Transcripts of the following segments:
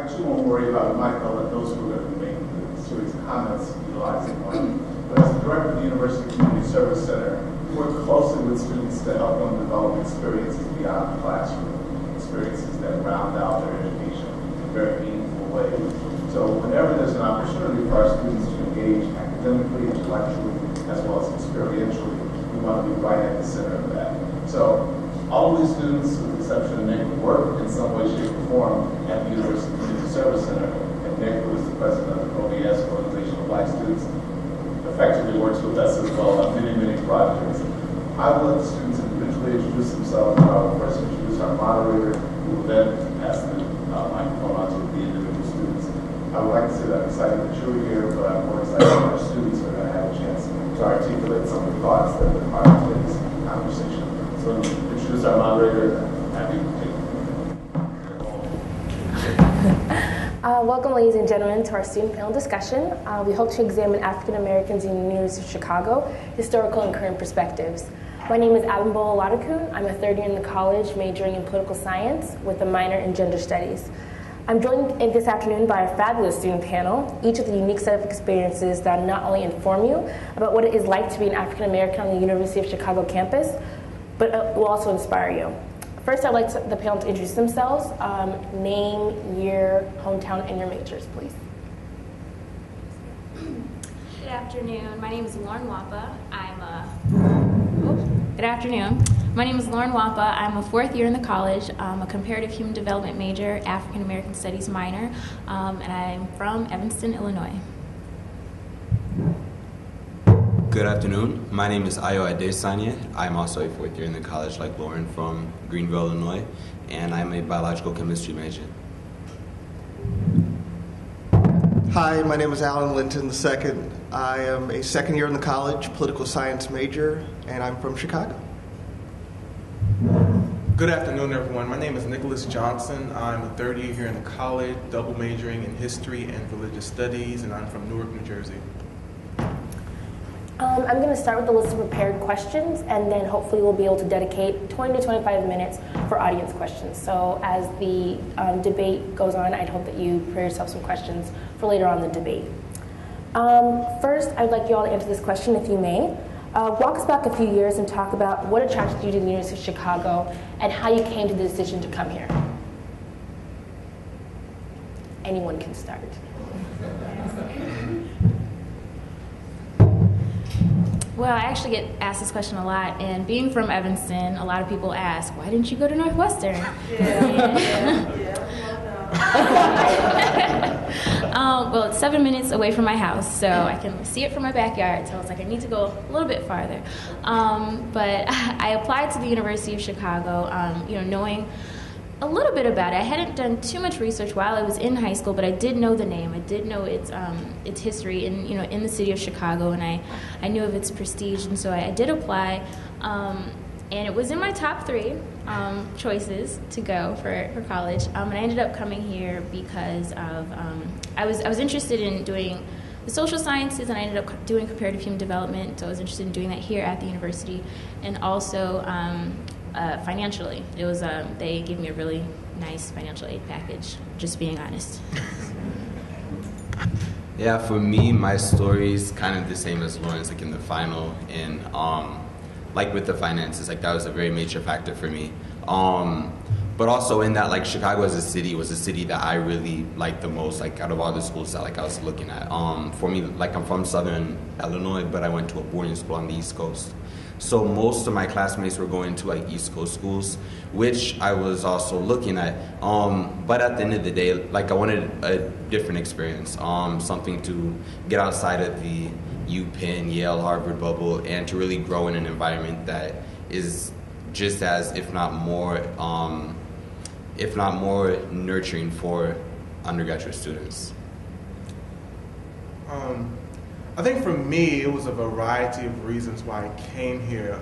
I actually won't worry about Mike. I'll let those who are going to make a series of comments utilizing one. But as the director of the University Community Service Center, we work closely with students to help them develop experiences beyond the classroom, experiences that round out their education in very meaningful ways. So whenever there's an opportunity for our students to engage academically, intellectually, as well as experientially, we want to be right at the center of that. So all of these students, with the exception of Nick, work in some way, shape, or form at the University Community Service Center. And Nick, who is the president of the ODS, Organization of Black Students, effectively works with us as well on many, many projects. I will let the students individually introduce themselves. I will first introduce our moderator, who will then pass the microphone on to the individual students. I would like to say that I'm excited that you're here, but I'm more excited that our students are going to have a chance to articulate some of the thoughts that are part of today's conversation. So introduce our moderator. Happy to take Welcome, ladies and gentlemen, to our student panel discussion. We hope to examine African Americans in the University of Chicago, historical and current perspectives. My name is Abimbola Ladakun. I'm a third year in the college, majoring in political science with a minor in gender studies. I'm joined this afternoon by a fabulous student panel, each with a unique set of experiences that not only inform you about what it is like to be an African American on the University of Chicago campus, but will also inspire you. First, I'd like the panel to introduce themselves. Name, year, hometown, and your majors, please. Good afternoon. My name is Lauren Wappa. Good afternoon. My name is Lauren Wappa. I'm a fourth year in the college. I'm a comparative human development major, African American studies minor, and I'm from Evanston, Illinois. Good afternoon. My name is Ayo Adesanya. I'm also a fourth year in the college like Lauren from Greenville, Illinois, and I'm a biological chemistry major. Hi, my name is Alan Linton II. I am a second year in the college, political science major, and I'm from Chicago. Good afternoon, everyone. My name is Nicholas Johnson. I'm a third year here in the college, double majoring in history and religious studies, and I'm from Newark, New Jersey. I'm going to start with a list of prepared questions, and then hopefully we'll be able to dedicate 20 to 25 minutes for audience questions. So as the debate goes on, I'd hope that you prepare yourself some questions for later on in the debate. First, I'd like you all to answer this question, if you may. Walk us back a few years and talk about what attracted you to the University of Chicago and how you came to the decision to come here. Anyone can start. Well, I actually get asked this question a lot, and being from Evanston, a lot of people ask, why didn't you go to Northwestern? Well, it's 7 minutes away from my house, so I can see it from my backyard, so I was like, I need to go a little bit farther. But I applied to the University of Chicago, knowing a little bit about it. I hadn't done too much research while I was in high school, but I did know the name. I did know its history in the city of Chicago, and I knew of its prestige, and so I did apply. And it was in my top three choices to go for college. And I ended up coming here because of I was interested in doing the social sciences, and I ended up doing comparative human development. So I was interested in doing that here at the university, and also financially, it was they gave me a really nice financial aid package. Just being honest. Yeah, for me, my story's kind of the same as Lauren's, like in the final, and like with the finances, like that was a very major factor for me. But also in that, like Chicago as a city was a city that I really liked the most, like out of all the schools that like I was looking at. For me, like I'm from Southern Illinois, but I went to a boarding school on the East Coast. So most of my classmates were going to like East Coast schools, which I was also looking at. But at the end of the day, like I wanted a different experience, something to get outside of the UPenn, Yale, Harvard bubble, and to really grow in an environment that is just as, if not more nurturing for undergraduate students. I think for me, it was a variety of reasons why I came here.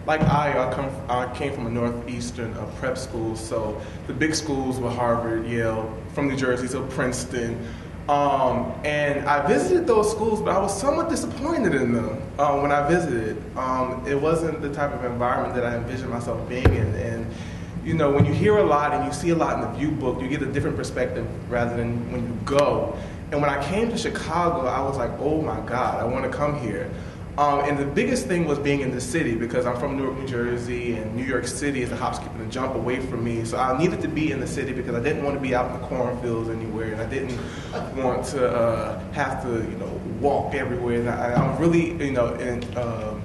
Like I came from a Northeastern prep school, so the big schools were Harvard, Yale, from New Jersey, so Princeton. And I visited those schools, but I was somewhat disappointed in them when I visited. It wasn't the type of environment that I envisioned myself being in. And you know, when you hear a lot and you see a lot in the view book, you get a different perspective rather than when you go. And when I came to Chicago, I was like, oh my God, I want to come here. And the biggest thing was being in the city, because I'm from Newark, New Jersey, and New York City is a hop, skip, and a jump away from me. So I needed to be in the city because I didn't want to be out in the cornfields anywhere, and I didn't want to have to, you know, walk everywhere. And I'm really, you know,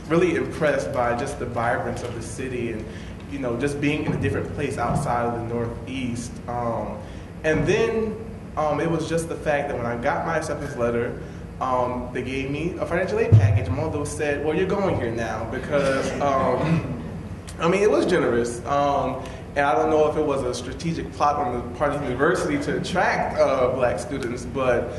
really impressed by just the vibrance of the city, and, you know, just being in a different place outside of the Northeast. And then it was just the fact that when I got my acceptance letter, they gave me a financial aid package, and one of those said, well, you're going here now, because, I mean, it was generous. And I don't know if it was a strategic plot on the part of the university to attract black students, but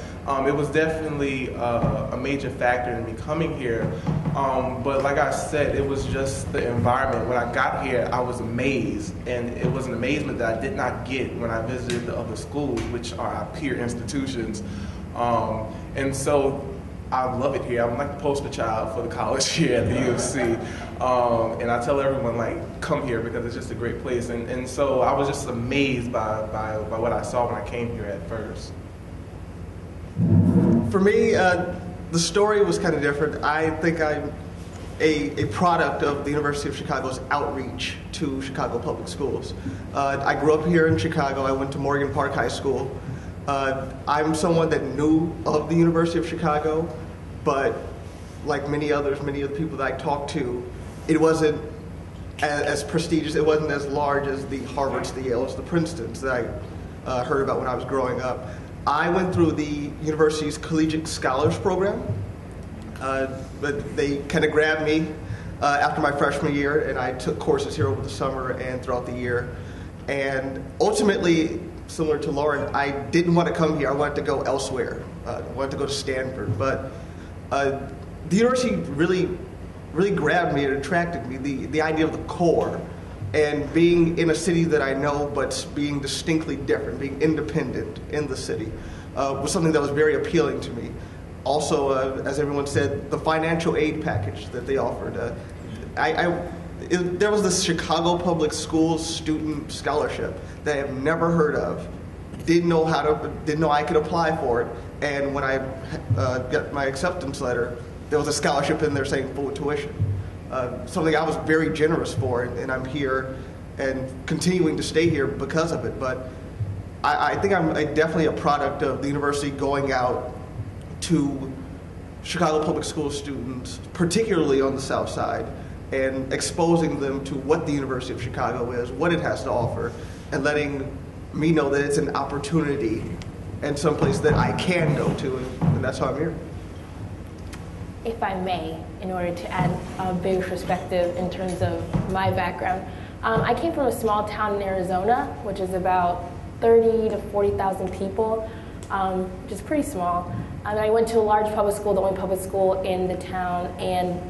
it was definitely a major factor in me coming here. But like I said, it was just the environment. When I got here, I was amazed, and it was an amazement that I did not get when I visited the other schools, which are our peer institutions. And so I love it here. I'm like the poster child for the college here at the U of C. And I tell everyone, like, come here because it's just a great place. And so I was just amazed by what I saw when I came here at first. For me, the story was kind of different. I think I'm a product of the University of Chicago's outreach to Chicago public schools. I grew up here in Chicago. I went to Morgan Park High School. I'm someone that knew of the University of Chicago, but like many others, many of the people that I talked to, it wasn't as prestigious, it wasn't as large as the Harvards, the Yales, the Princetons that I heard about when I was growing up. I went through the university's collegiate scholars program, but they kind of grabbed me after my freshman year, and I took courses here over the summer and throughout the year. And ultimately, similar to Lauren, I didn't want to come here. I wanted to go elsewhere. I wanted to go to Stanford. But the university really grabbed me and attracted me. The idea of the core and being in a city that I know, but being distinctly different, being independent in the city, was something that was very appealing to me. Also, as everyone said, the financial aid package that they offered. There was this Chicago Public Schools student scholarship that I have never heard of. Didn't know I could apply for it. And when I got my acceptance letter, there was a scholarship in there saying full tuition. Something I was very generous for, and I'm here and continuing to stay here because of it. But I think I'm definitely a product of the university going out to Chicago Public School students, particularly on the South Side, and exposing them to what the University of Chicago is, what it has to offer, and letting me know that it's an opportunity and someplace that I can go to, and that's how I'm here. If I may, in order to add a bigger perspective in terms of my background, I came from a small town in Arizona, which is about 30 to 40,000 people, which is pretty small. And I went to a large public school, the only public school in the town, and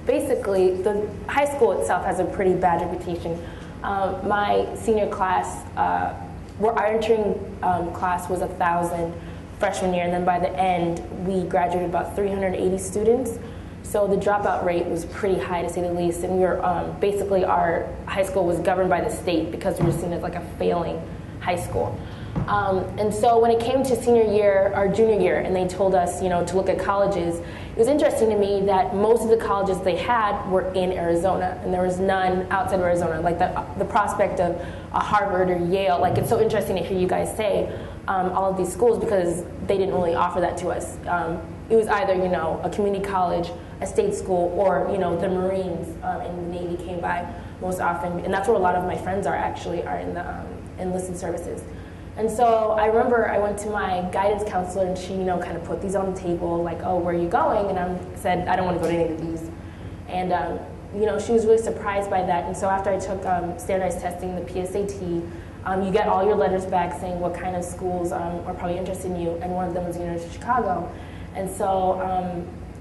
basically the high school itself has a pretty bad reputation. My senior class, our entering class was 1,000 freshman year, and then by the end, we graduated about 380 students. So the dropout rate was pretty high, to say the least, and we were basically our high school was governed by the state because we were seen as like a failing high school. And so when it came to senior year, our junior year, and they told us, to look at colleges, it was interesting to me that most of the colleges they had were in Arizona, and there was none outside of Arizona. Like the prospect of a Harvard or Yale, like it's so interesting to hear you guys say all of these schools because they didn't really offer that to us. It was either, a community college, a state school, or, the Marines and the Navy came by most often. And that's where a lot of my friends are in the enlisted services. And so I remember I went to my guidance counselor and she, kind of put these on the table, like, oh, where are you going? And I said, I don't want to go to any of these. And, she was really surprised by that. And so after I took standardized testing, the PSAT, you get all your letters back saying what kind of schools are probably interested in you. And one of them was the University of Chicago. And so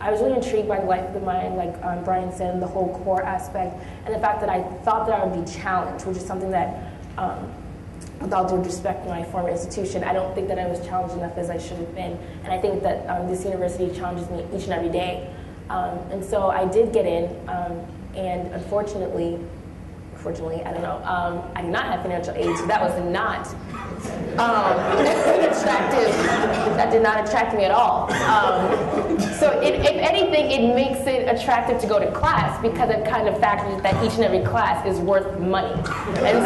I was really intrigued by the life of the mind, like Brian said, the whole core aspect. And the fact that I thought that I would be challenged, which is something that, with all due respect to my former institution, I don't think that I was challenged enough as I should have been. And I think that this university challenges me each and every day. And so I did get in, and unfortunately, unfortunately. I don't know. I did not have financial aid, so that was not attractive. That did not attract me at all. So if anything, it makes it attractive to go to class because it kind of factors that each and every class is worth money. And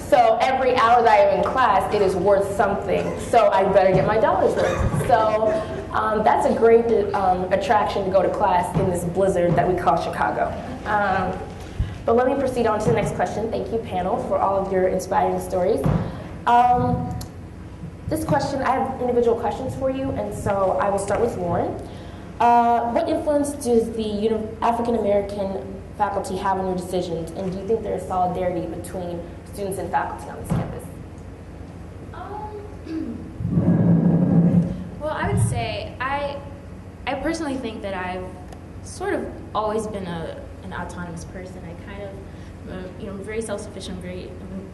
so every hour that I am in class, it is worth something. So I better get my dollars worth. So that's a great attraction to go to class in this blizzard that we call Chicago. But let me proceed on to the next question. Thank you, panel, for all of your inspiring stories. This question, I have individual questions for you, and so I will start with Lauren. What influence does the African American faculty have on your decisions, and do you think there is solidarity between students and faculty on this campus? Well, I would say I personally think that I've sort of always been an autonomous person. I kind of, I'm very self-sufficient, very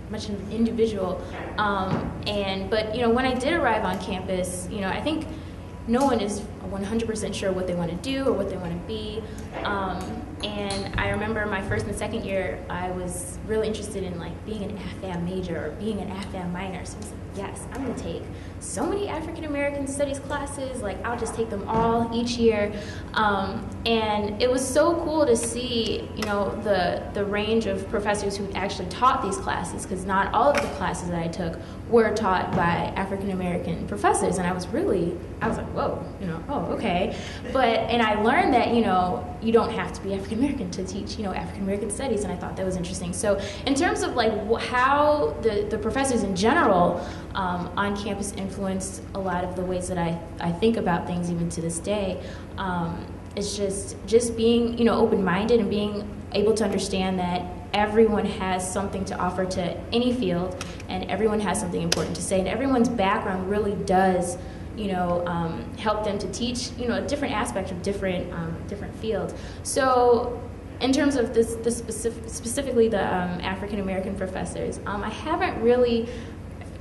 much an individual. But when I did arrive on campus, I think no one is 100% sure what they want to do or what they want to be. And I remember my first and second year, I was really interested in being an AFAM major or being an AFAM minor. So I was like, yes, I'm going to take so many African American studies classes. I'll just take them all each year. And it was so cool to see, the range of professors who actually taught these classes, because not all of the classes that I took were taught by African American professors. And I was like, whoa, oh, okay. And I learned that, you don't have to be African American to teach, African American studies, and I thought that was interesting. So in terms of how the professors in general on campus influenced a lot of the ways that I think about things even to this day, it's just being, open-minded and being able to understand that everyone has something to offer to any field, and everyone has something important to say, and everyone's background really does help them to teach, a different aspect of different fields. So in terms of this specifically the African American professors, I haven't really,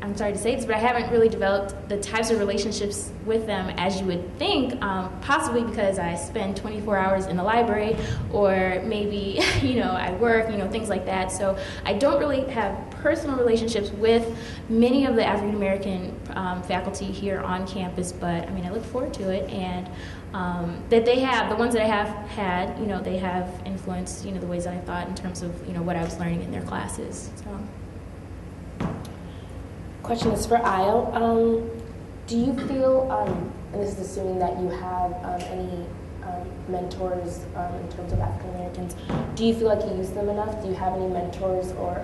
I'm sorry to say this, but I haven't really developed the types of relationships with them as you would think, possibly because I spend 24 hours in the library, or maybe, I work, things like that. So I don't really have personal relationships with many of the African American faculty here on campus, but I look forward to it, and that they have, the ones that I have had, they have influenced, the ways that I thought in terms of, what I was learning in their classes. So. Question is for Ayo. Do you feel, and this is assuming that you have any mentors in terms of African Americans, do you feel like you use them enough? Do you have any mentors or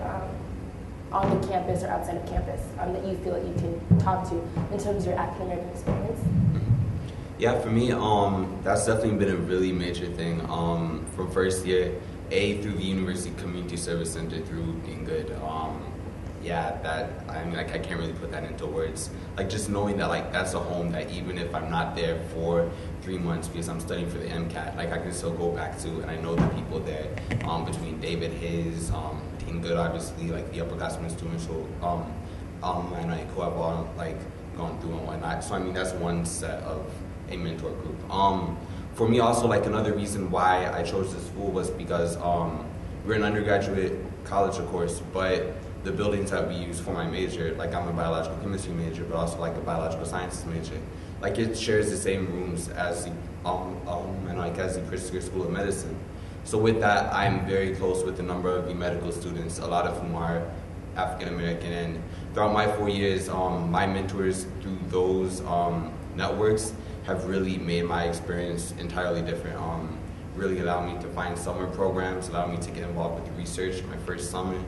on the campus or outside of campus that you feel that you can talk to in terms of your African American experience? Yeah, for me, that's definitely been a really major thing. From first year, through the University Community Service Center, through being good. I can't really put that into words. Just knowing that that's a home that even if I'm not there for 3 months because I'm studying for the MCAT, I can still go back to, and I know the people there, between David Hayes, Dean Good, obviously, the upperclassmen students who have all gone through and whatnot. So that's one set of a mentor group. For me also, another reason why I chose this school was because we're an undergraduate college, of course, but the buildings that we use for my major, I'm a biological chemistry major, but also a biological sciences major, it shares the same rooms as the as the Pritzker School of Medicine. So with that, I'm very close with a number of the medical students, a lot of whom are African American, and throughout my 4 years, my mentors through those networks have really made my experience entirely different. Really allowed me to find summer programs, allowed me to get involved with research my first summer,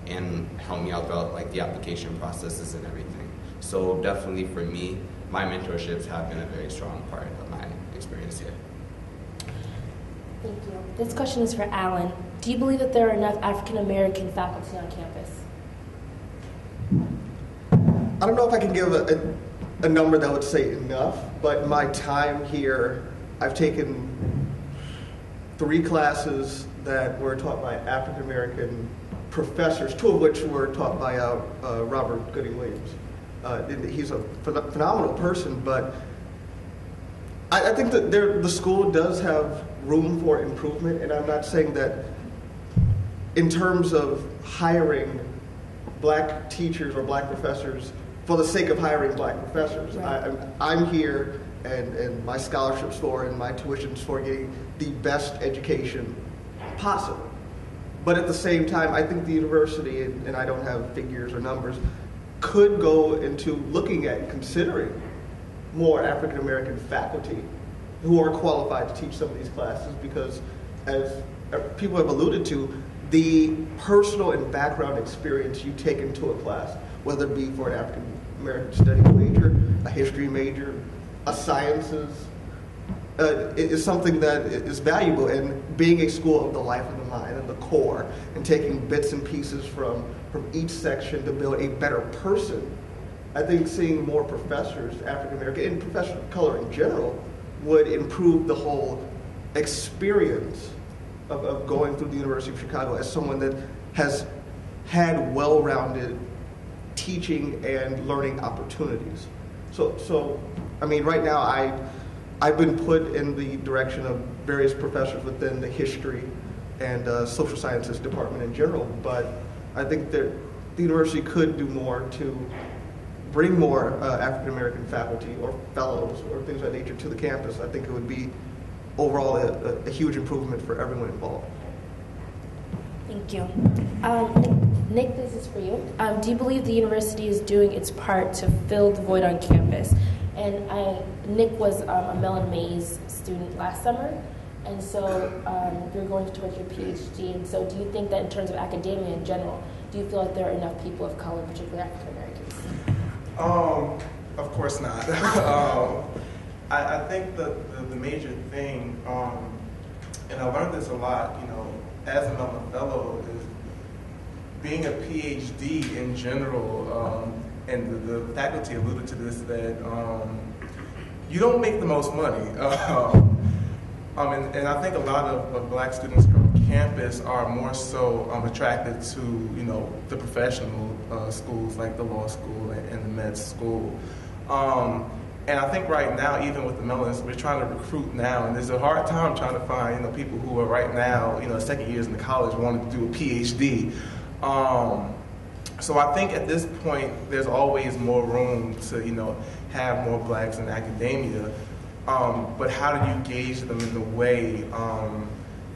and helped me out throughout the application processes and everything. So definitely for me, my mentorships have been a very strong part of my experience here. Thank you. This question is for Alan. Do you believe that there are enough African American faculty on campus? I don't know if I can give a number that would say enough, but my time here, I've taken 3 classes that were taught by African American professors, 2 of which were taught by Robert Gooding Williams. He's a phenomenal person, but I think that the school does have room for improvement, and I'm not saying that in terms of hiring black teachers or black professors for the sake of hiring black professors. Right. I'm here, and my scholarship's for and my tuition's for getting the best education possible. But at the same time, I think the university, and I don't have figures or numbers, could go into looking at considering more African American faculty who are qualified to teach some of these classes, because as people have alluded to, the personal and background experience you take into a class, whether it be for an African American studies major, a history major, a sciences, is something that is valuable. And being a school of the life of the mind and the core, and taking bits and pieces from each section to build a better person, I think seeing more professors, African American, and professionals of color in general, would improve the whole experience of going through the University of Chicago as someone that has had well-rounded teaching and learning opportunities. So I mean, right now I've been put in the direction of various professors within the history and social sciences department in general, but I think that the university could do more to bring more African American faculty or fellows or things of that nature to the campus. I think it would be overall a huge improvement for everyone involved. Thank you. Nick, this is for you. Do you believe the university is doing its part to fill the void on campus? And Nick was a Mellon Mays student last summer, and so you're going towards your PhD. And so do you think that in terms of academia in general, do you feel like there are enough people of color, particularly African Americans? Of course not. I think the major thing, and I learned this a lot, as a Mellon Fellow, is being a PhD in general, and the faculty alluded to this, that you don't make the most money. And I think a lot of black students from campus are more so attracted to, the professional schools like the law school and the med school. And I think right now, even with the Mellons, we're trying to recruit now, and there's a hard time trying to find, people who are right now, second years in the college wanting to do a PhD. So I think at this point, there's always more room to, have more blacks in academia. But how do you gauge them in the way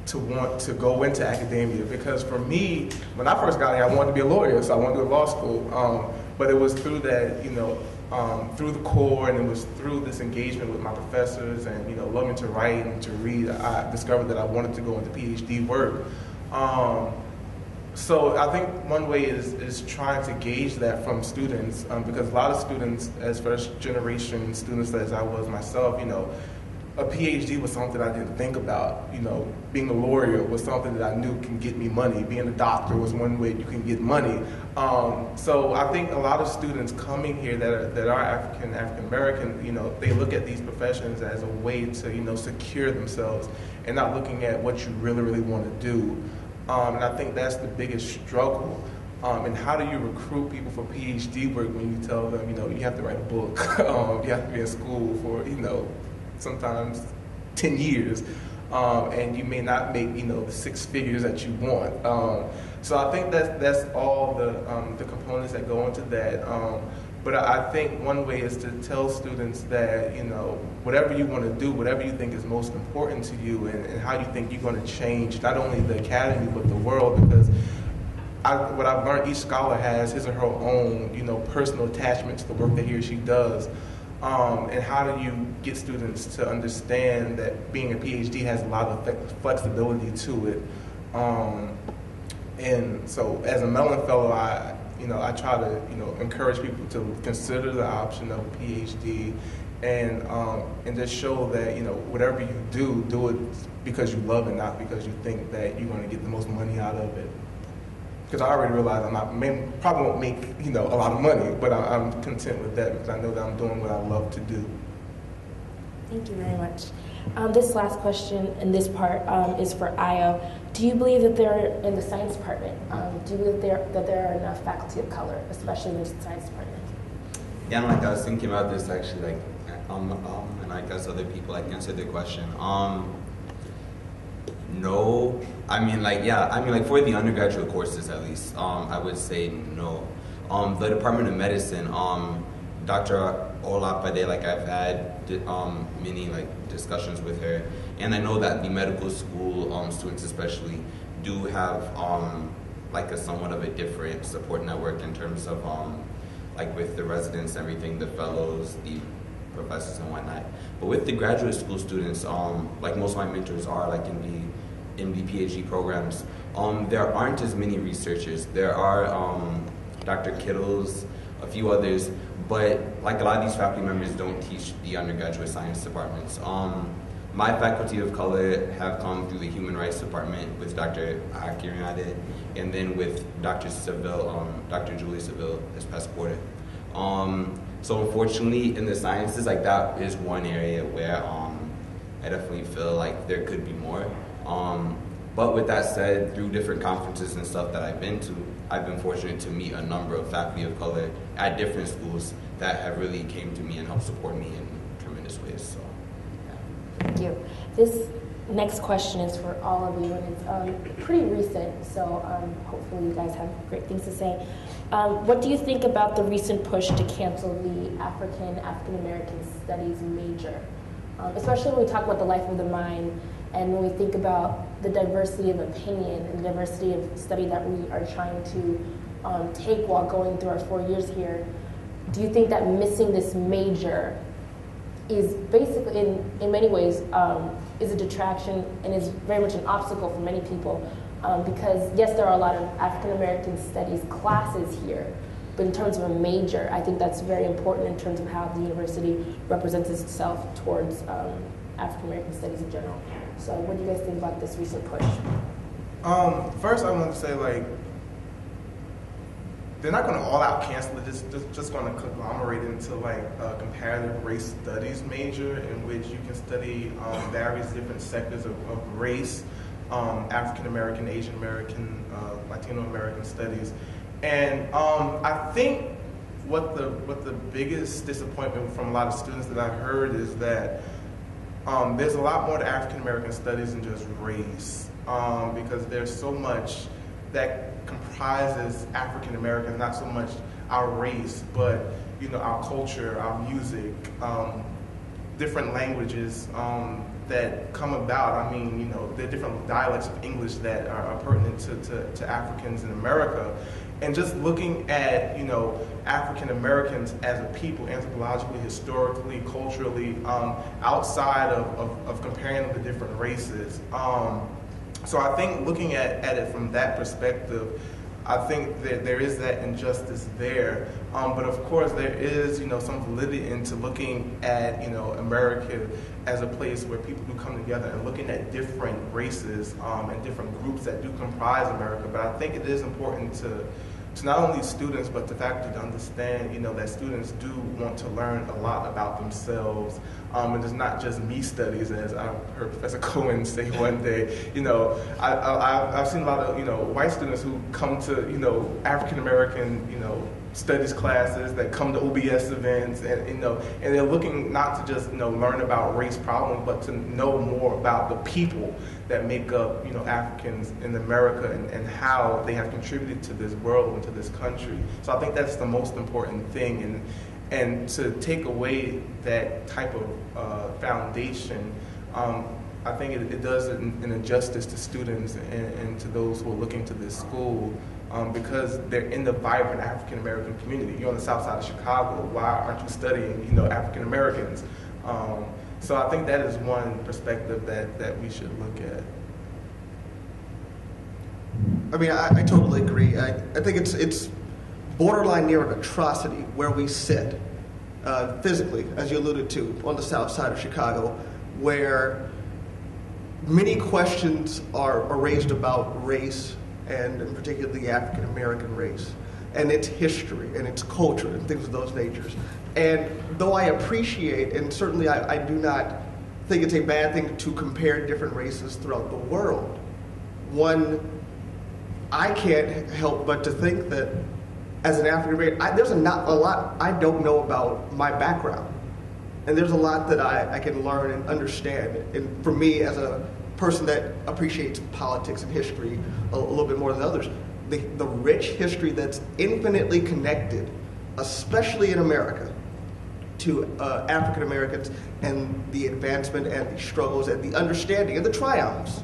to want to go into academia? Because for me, when I first got here, I wanted to be a lawyer, so I wanted to go to law school. But it was through that, through the core, and it was through this engagement with my professors and, loving to write and to read, I discovered that I wanted to go into PhD work. So I think one way is trying to gauge that from students, because a lot of students, as first generation students as I was myself, a PhD was something I didn't think about. Being a lawyer was something that I knew can get me money. Being a doctor was one way you can get money. So I think a lot of students coming here that are African American, they look at these professions as a way to, secure themselves, and not looking at what you really, really want to do. And I think that's the biggest struggle. And how do you recruit people for PhD work when you tell them, you have to write a book, you have to be in school for, sometimes 10 years, and you may not make, the 6 figures that you want. So I think that's all the components that go into that. But I think one way is to tell students that, whatever you want to do, whatever you think is most important to you, and how you think you're going to change not only the academy but the world, because what I've learned, each scholar has his or her own, personal attachment to the work that he or she does. And how do you get students to understand that being a PhD has a lot of flexibility to it? And so as a Mellon Fellow, I try to, encourage people to consider the option of a PhD, and just show that, whatever you do it because you love it, not because you think that you're going to get the most money out of it. Because I already realize probably won't make, a lot of money, but I'm content with that because I know that I'm doing what I love to do. Thank you very much. This last question in this part is for Ayo. Do you believe that there, in the science department, do you believe that there are enough faculty of color, especially in the science department? Yeah, and I was thinking about this actually, and I guess other people answered the question. No, I mean like yeah, I mean like for the undergraduate courses at least, I would say no. The Department of Medicine, Dr. Olapade, like I've had many like discussions with her, and I know that the medical school students especially do have like a somewhat of a different support network in terms of like with the residents, everything, the fellows, the professors and whatnot. But with the graduate school students, like most of my mentors are like in the PhD programs, there aren't as many researchers. There are Dr. Kittles, a few others, but like a lot of these faculty members don't teach the undergraduate science departments. My faculty of color have come through the human rights department with Dr. Akiriade, and then with Dr. Seville, Dr. Julie Seville this past quarter. So unfortunately, in the sciences, like that is one area where I definitely feel like there could be more. But with that said, through different conferences and stuff that I've been to, I've been fortunate to meet a number of faculty of color at different schools that have really came to me and helped support me in tremendous ways. So, yeah. Thank you. This next question is for all of you, and it's pretty recent, so hopefully you guys have great things to say. What do you think about the recent push to cancel the African American Studies major? Especially when we talk about the life of the mind, and when we think about the diversity of opinion and the diversity of study that we are trying to take while going through our 4 years here, do you think that missing this major is basically, in many ways, is a detraction and is very much an obstacle for many people? Because yes, there are a lot of African American studies classes here, but in terms of a major, I think that's very important in terms of how the university represents itself towards African American studies in general. So what do you guys think about this recent push? First, I want to say, like, they're not going to all out cancel it. It's just going to conglomerate into like a comparative race studies major in which you can study various different sectors of race, African American, Asian American, Latino American studies. And I think what the biggest disappointment from a lot of students that I've heard is that there's a lot more to African American studies than just race, because there's so much that comprises African Americans, not so much our race, but our culture, our music, different languages that come about. I mean, there are different dialects of English that are pertinent to Africans in America. And just looking at, African Americans as a people, anthropologically, historically, culturally, outside of comparing them to different races. So I think looking at it from that perspective, I think that there is that injustice there. But of course, there is, some validity into looking at, America as a place where people do come together and looking at different races and different groups that do comprise America. But I think it is important to not only students, but to faculty to understand, that students do want to learn a lot about themselves. And it's not just me studies, as I heard Professor Cohen say one day. I've seen a lot of, white students who come to, African American, studies classes that come to OBS events, and they're looking not to just learn about race problems, but to know more about the people that make up Africans in America and how they have contributed to this world and to this country. So I think that's the most important thing, and to take away that type of foundation, I think it does an injustice to students and to those who are looking to this school. Because they're in the vibrant African American community. You're on the south side of Chicago. Why aren't you studying, African Americans? So I think that is one perspective that we should look at. I mean, I totally agree. I think it's borderline near an atrocity where we sit physically, as you alluded to, on the south side of Chicago, where many questions are raised about race, and in particular the African American race, and its history and its culture and things of those natures. And though I appreciate, and certainly I do not think it's a bad thing to compare different races throughout the world, I can't help but to think that as an African American, there's a lot I don't know about my background. And there's a lot that I can learn and understand. And for me, as a person that appreciates politics and history a little bit more than others. The rich history that's infinitely connected, especially in America, to African Americans and the advancement and the struggles and the understanding and the triumphs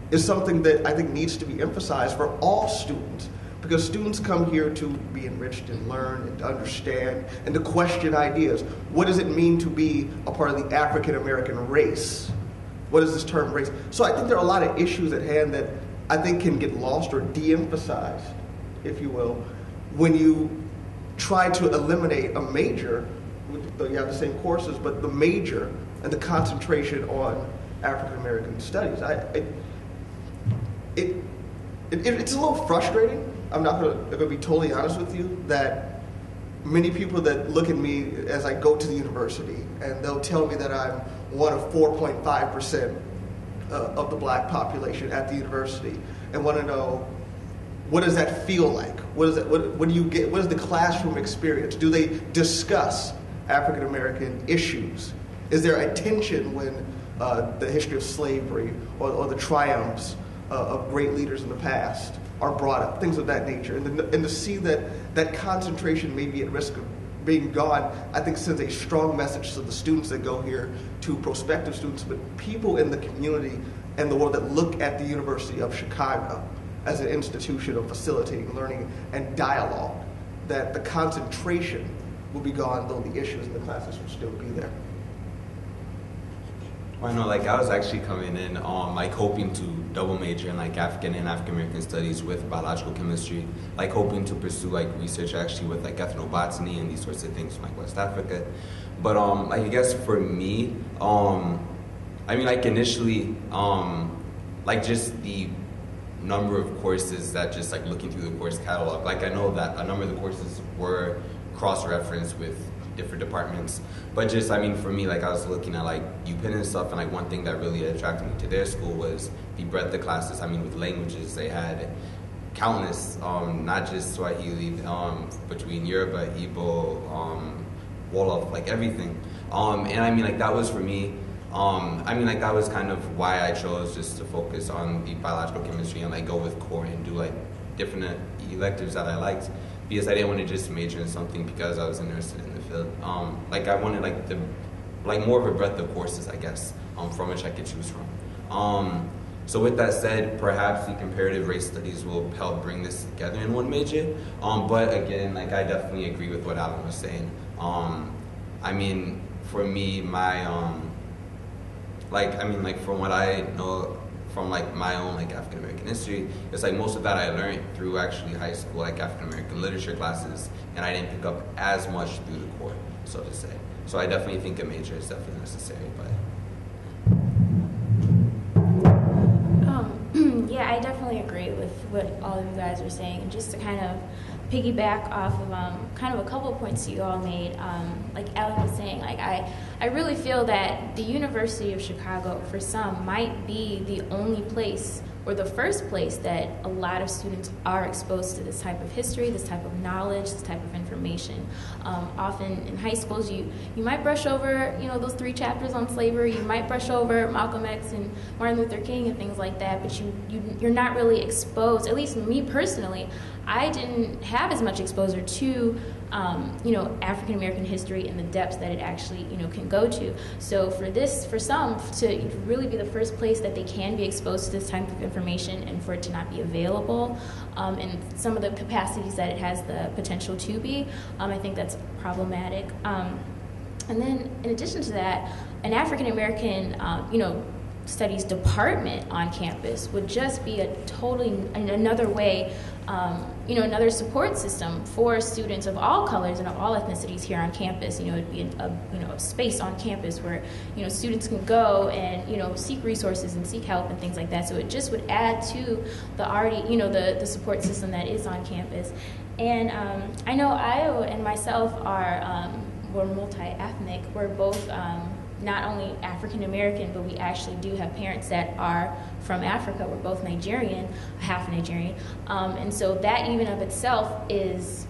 is something that I think needs to be emphasized for all students, because students come here to be enriched and learn and to understand and to question ideas. What does it mean to be a part of the African American race? What is this term race? So I think there are a lot of issues at hand that I think can get lost or de-emphasized, if you will, when you try to eliminate a major. You have the same courses, but the major and the concentration on African American studies. It's a little frustrating. I'm not going to be totally honest with you, that many people that look at me as I go to the university and they'll tell me that I'm one of 4.5% of the black population at the university and want to know, what does that feel like? What do you get? What is the classroom experience? Do they discuss African American issues? Is there a tension when the history of slavery or the triumphs of great leaders in the past are brought up, things of that nature? And to see that concentration may be at risk of being gone, I think sends a strong message to the students that go here, to prospective students, but people in the community and the world that look at the University of Chicago as an institution of facilitating learning and dialogue, that the concentration will be gone, though the issues in the classes will still be there. I know, like, I was actually coming in, like, hoping to double major in, like, African and African American studies with biological chemistry, like, hoping to pursue, like, research actually with, like, ethnobotany and these sorts of things from, like, West Africa. But, like, I guess for me, I mean, like, initially, like, just the number of courses that just, like, looking through the course catalog, like, I know that a number of the courses were cross-referenced with different departments, but just, I mean, for me, like, I was looking at, like, UPenn and stuff, and, like, one thing that really attracted me to their school was the breadth of classes. I mean, with languages, they had countless, not just Swahili, between Yoruba, Igbo, Wolof, like, everything. And I mean, like, that was for me, I mean, like, that was kind of why I chose just to focus on the biological chemistry and, like, go with core and do, like, different electives that I liked, because I didn't want to just major in something because I was interested in the field. Like, I wanted, like, more of a breadth of courses, I guess, from which I could choose from. So with that said, perhaps the comparative race studies will help bring this together in one major. But again, like, I definitely agree with what Alan was saying. I mean, for me, my, from what I know from, like, my own, like, African American history, it's like most of that I learned through actually high school, like, African American literature classes, and I didn't pick up as much through the core, so to say. So I definitely think a major is definitely necessary, but. Yeah, I definitely agree with what all of you guys are saying, and just to kind of piggyback off of kind of a couple of points you all made, like Alan was saying, like, I really feel that the University of Chicago, for some, might be the only place or the first place that a lot of students are exposed to this type of history, this type of knowledge, this type of information. Often in high schools, you might brush over, you know, those 3 chapters on slavery. You might brush over Malcolm X and Martin Luther King and things like that. But you're not really exposed. At least me personally, I didn't have as much exposure to, you know, African American history in the depths that it actually, you know, can go to. So for some to really be the first place that they can be exposed to this type of information, and for it to not be available in some of the capacities that it has the potential to be, I think that's problematic. And then in addition to that, an African American, you know, studies department on campus would just be a totally another way, you know, another support system for students of all colors and of all ethnicities here on campus. You know, it'd be a space on campus where, you know, students can go and, you know, seek resources and seek help and things like that. So it just would add to the already, you know, the support system that is on campus. And I know Io and myself are we're multi-ethnic. We're both not only African American, but we actually do have parents that are from Africa. We're both Nigerian, half Nigerian. And so that even of itself is,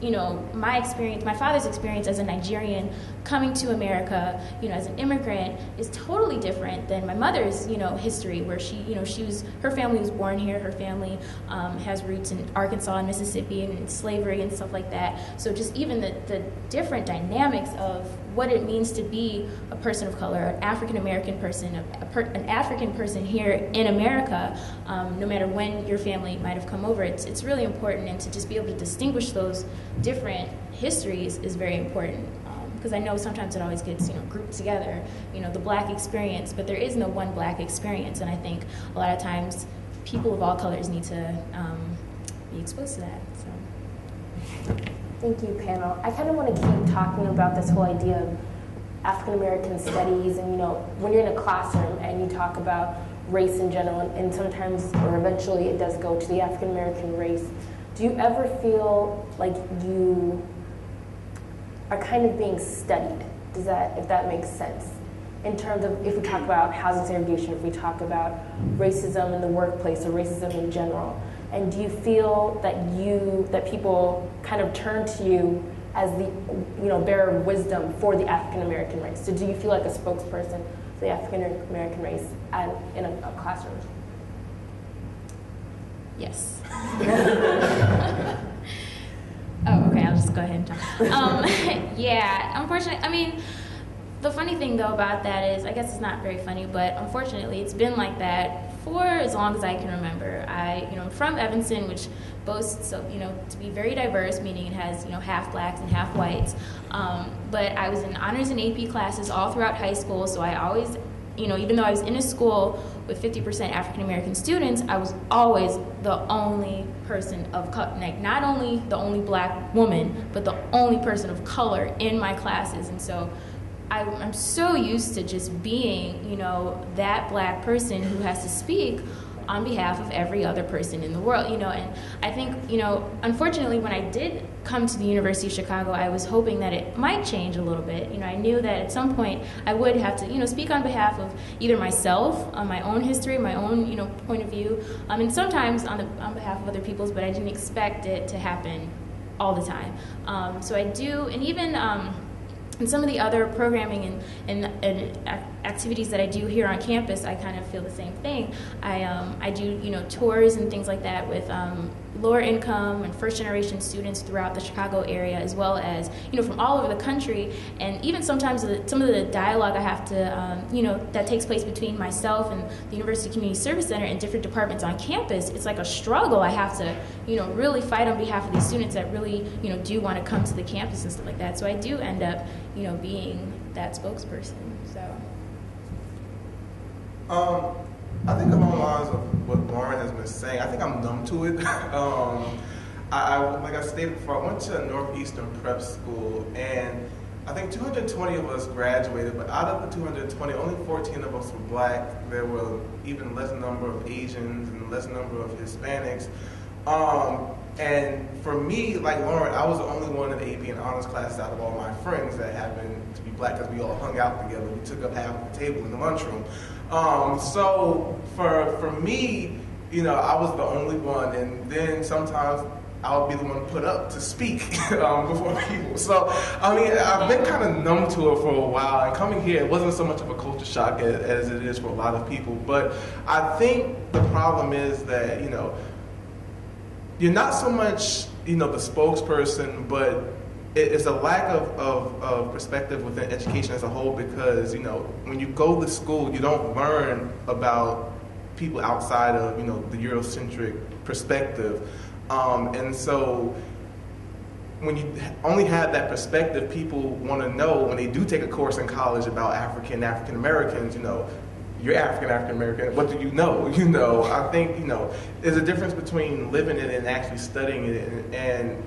my experience, my father's experience as a Nigerian coming to America, as an immigrant is totally different than my mother's, history, where her family was born here, her family has roots in Arkansas and Mississippi and slavery and stuff like that. So just even the different dynamics of what it means to be a person of color, an African American person, an African person here in America, no matter when your family might have come over, it's really important, and to just be able to distinguish those different histories is very important. Because I know sometimes it always gets grouped together, the black experience, but there is no one black experience, and I think a lot of times people of all colors need to be exposed to that. So. Thank you, panel. I kind of want to keep talking about this whole idea of African American studies, and when you're in a classroom and you talk about race in general, and sometimes or eventually it does go to the African American race. Do you ever feel like you are kind of being studied? If that makes sense? In terms of, if we talk about housing segregation, if we talk about racism in the workplace or racism in general, and do you feel that people kind of turn to you as the bearer of wisdom for the African American race? So do you feel like a spokesperson for the African American race in a classroom? Yes. Oh, okay, I'll just go ahead and talk. Yeah, unfortunately, the funny thing though about that is, I guess it's not very funny, but unfortunately it's been like that for as long as I can remember. I'm from Evanston, which boasts, to be very diverse, meaning it has, half blacks and half whites. But I was in honors and AP classes all throughout high school, so I always, even though I was in a school with 50% African American students, I was always the only person of color, like not only the only black woman, but the only person of color in my classes. And so I'm so used to just being, that black person who has to speak on behalf of every other person in the world, and I think, unfortunately, when I did come to the University of Chicago, I was hoping that it might change a little bit. I knew that at some point I would have to, speak on behalf of either myself, my own history, my own, point of view, and sometimes on behalf of other people's, but I didn't expect it to happen all the time. So I do, and even, and some of the other programming and activities that I do here on campus, I kind of feel the same thing. I do tours and things like that with lower income and first generation students throughout the Chicago area, as well as from all over the country. And even sometimes some of the dialogue I have to that takes place between myself and the University Community Service Center and different departments on campus. It's like a struggle. I have to really fight on behalf of these students that really do want to come to the campus and stuff like that. So I do end up being that spokesperson. So. I think along the lines of what Lauren has been saying, I think I'm numb to it. Like I stated before, I went to a Northwestern prep school, and I think 220 of us graduated, but out of the 220, only 14 of us were black. There were even less number of Asians and less number of Hispanics. And for me, like Lauren, I was the only one in the AP and honors classes out of all my friends that happened to be black, because we all hung out together. We took up half of the table in the lunchroom. So for me, I was the only one, and then sometimes I would be the one put up to speak before people. So, I've been kind of numb to it for a while, and coming here, it wasn't so much of a culture shock as it is for a lot of people. But I think the problem is that, you're not so much, the spokesperson, but it's a lack of perspective within education as a whole, because, when you go to school, you don't learn about people outside of, the Eurocentric perspective. And so when you only have that perspective, people want to know when they do take a course in college about African Americans, you're African American, what do you know? I think, there's a difference between living it and actually studying it, and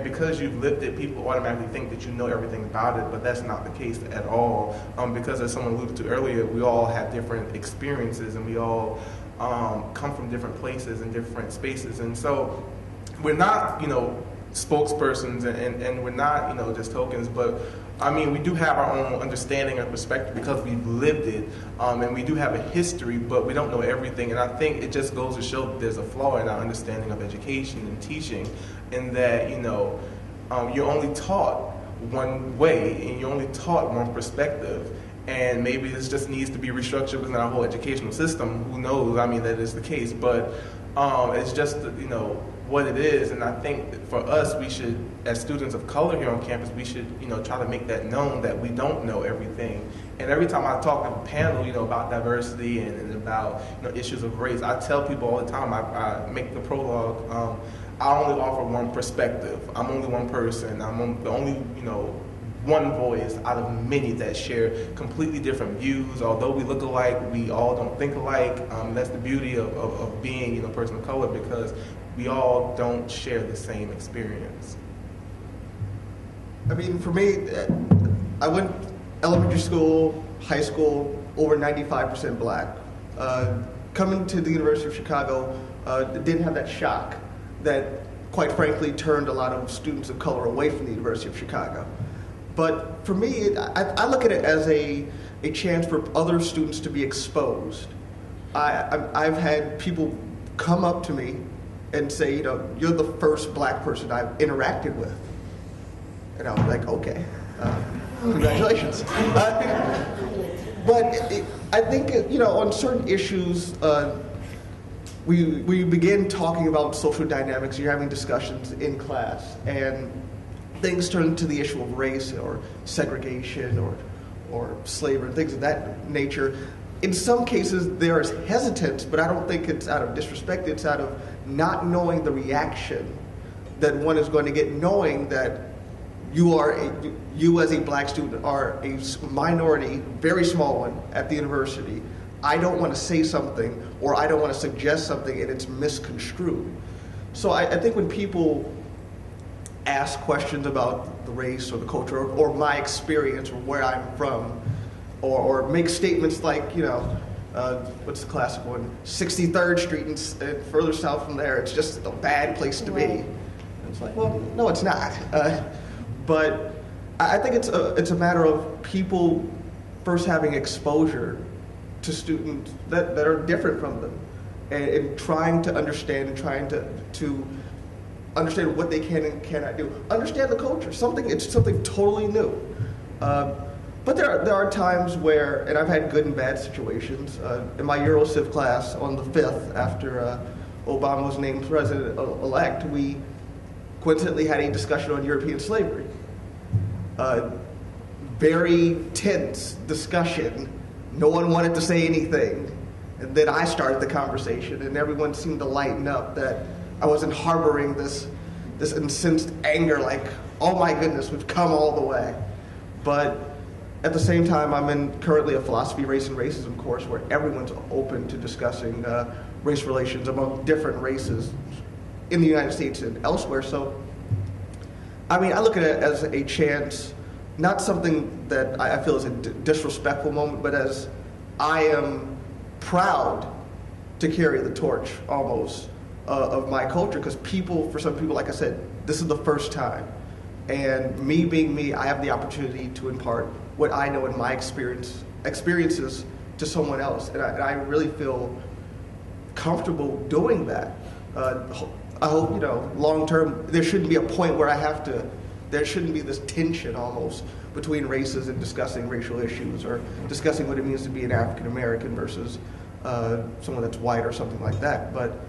because you've lived it, people automatically think that you know everything about it, but that's not the case at all. Because as someone alluded to earlier, we all have different experiences, and we all come from different places and different spaces, and so we're not, spokespersons, and we're not, just tokens, but I mean, we do have our own understanding and perspective because we've lived it, and we do have a history, but we don't know everything. And I think it just goes to show that there's a flaw in our understanding of education and teaching, in that, you're only taught one way, and you're only taught one perspective. And maybe this just needs to be restructured within our whole educational system. Who knows? I mean, that is the case, but it's just, what it is. And I think for us, we should, as students of color here on campus, we should, try to make that known that we don't know everything. And every time I talk at a panel, about diversity and about, issues of race, I tell people all the time, I make the prologue, I only offer one perspective. I'm only one person. I'm the only, one voice out of many that share completely different views. Although we look alike, we all don't think alike. That's the beauty of being, a person of color, because we all don't share the same experience. I mean, for me, I went elementary school, high school, over 95% black. Coming to the University of Chicago, didn't have that shock that, quite frankly, turned a lot of students of color away from the University of Chicago. But for me, I look at it as a chance for other students to be exposed. I've had people come up to me and say, you're the first black person I've interacted with. And I was like, okay, congratulations. But I think, on certain issues, we begin talking about social dynamics. You're having discussions in class, and things turn to the issue of race or segregation or slavery and things of that nature. In some cases, there is hesitance, but I don't think it's out of disrespect. It's out of not knowing the reaction that one is going to get, knowing that you as a black student are a minority, very small one, at the university. I don't want to say something, or I don't want to suggest something, and it's misconstrued. So I think when people ask questions about the race or the culture or my experience or where I'm from, or make statements like, what's the classic one? 63rd Street and further south from there, it's just a bad place to be. And it's like, well, no, it's not. But I think it's a matter of people first having exposure to students that are different from them, and trying to understand and trying to understand what they can and cannot do. Understand the culture. It's something totally new. But there are times where, and I've had good and bad situations. In my Eurociv class on the 5th, after Obama was named president-elect, we coincidentally had a discussion on European slavery. Very tense discussion. No one wanted to say anything. And then I started the conversation, and everyone seemed to lighten up that I wasn't harboring this incensed anger, like, oh my goodness, we've come all the way. But at the same time, I'm in currently a philosophy, race, and racism course where everyone's open to discussing race relations among different races in the United States and elsewhere. So, I mean, I look at it as a chance, not something that I feel is a disrespectful moment, but as I am proud to carry the torch, almost, of my culture, because for some people, like I said, this is the first time. And me being me, I have the opportunity to impart what I know in my experiences to someone else. And I really feel comfortable doing that. I hope, long term, there shouldn't be a point where there shouldn't be this tension almost between races and discussing racial issues or discussing what it means to be an African American versus someone that's white or something like that. But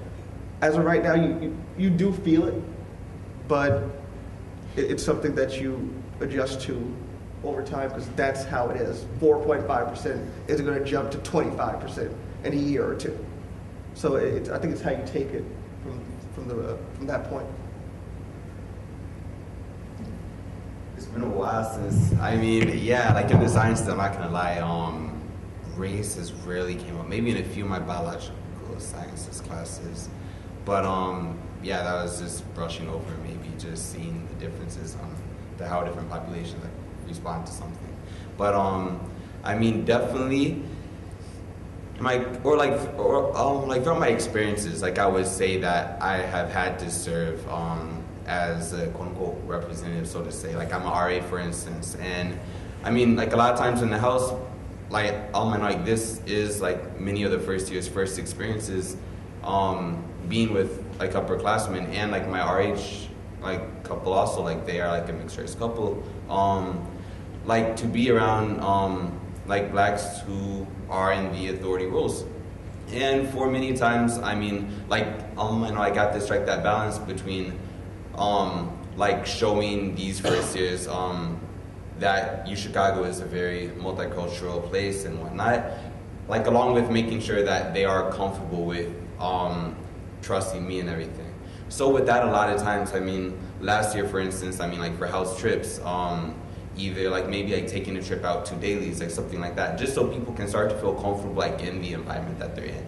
as of right now, you do feel it, but it's something that you adjust to over time, because that's how it is. 4.5% is going to jump to 25% in a year or two. So I think it's how you take it from that point. It's been a while since, like in the sciences, I'm not gonna lie, race has rarely came up. Maybe in a few of my biological sciences classes, but that was just brushing over, maybe just seeing the differences on how different populations respond to something. But definitely, throughout my experiences, I would say that I have had to serve as a quote unquote representative, so to say. Like I'm an RA, for instance, and I mean, like a lot of times in the house, like like this is like many of the first year's first experiences, being with like upperclassmen and like my RH like couple also, like they are like a mixed race couple, like to be around like blacks who are in the authority roles. And for many times, I mean, like, I know I got to strike that balance between, like, showing these first years that UChicago is a very multicultural place and whatnot, like, along with making sure that they are comfortable with trusting me and everything. So with that, a lot of times, I mean, last year, for instance, I mean, like, for house trips, either like maybe like taking a trip out to dailies, like something like that, just so people can start to feel comfortable like in the environment that they're in.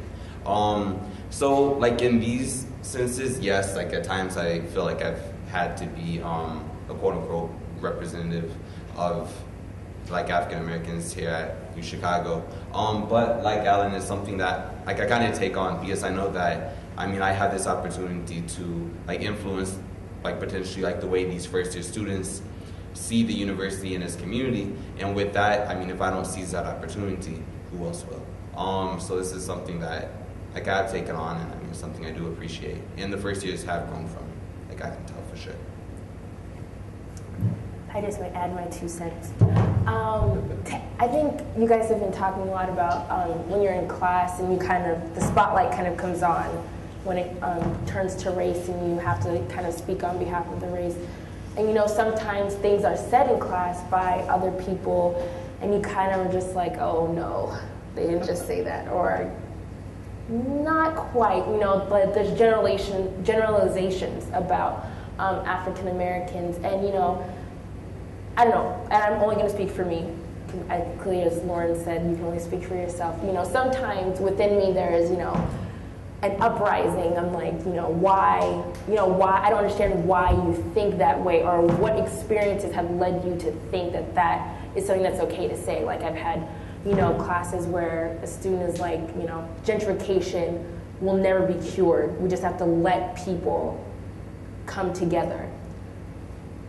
So like in these senses, yes, like at times I feel like I've had to be a quote unquote representative of like African Americans here at UChicago. But like Alan, is something that like I kind of take on because I know that I mean I have this opportunity to like influence like potentially like the way these first year students see the university and its community, and with that, I mean, if I don't seize that opportunity, who else will? So this is something that like I've taken on, and I mean, something I do appreciate, and the first years have grown from it. Like I can tell for sure. I just might add my 2 cents. I think you guys have been talking a lot about when you're in class and you kind of, the spotlight kind of comes on when it turns to race and you have to kind of speak on behalf of the race. And you know, sometimes things are said in class by other people and you kind of are just like, oh no, they didn't just say that, or not quite, you know, but there's generalizations about African Americans, and you know, I don't know, and I'm only going to speak for me. Clearly, as Lauren said, you can only speak for yourself. You know, sometimes within me there is, you know, an uprising. I'm like, why, I don't understand why you think that way, or what experiences have led you to think that that is something that's okay to say. Like I've had, classes where a student is like, gentrification will never be cured. We just have to let people come together.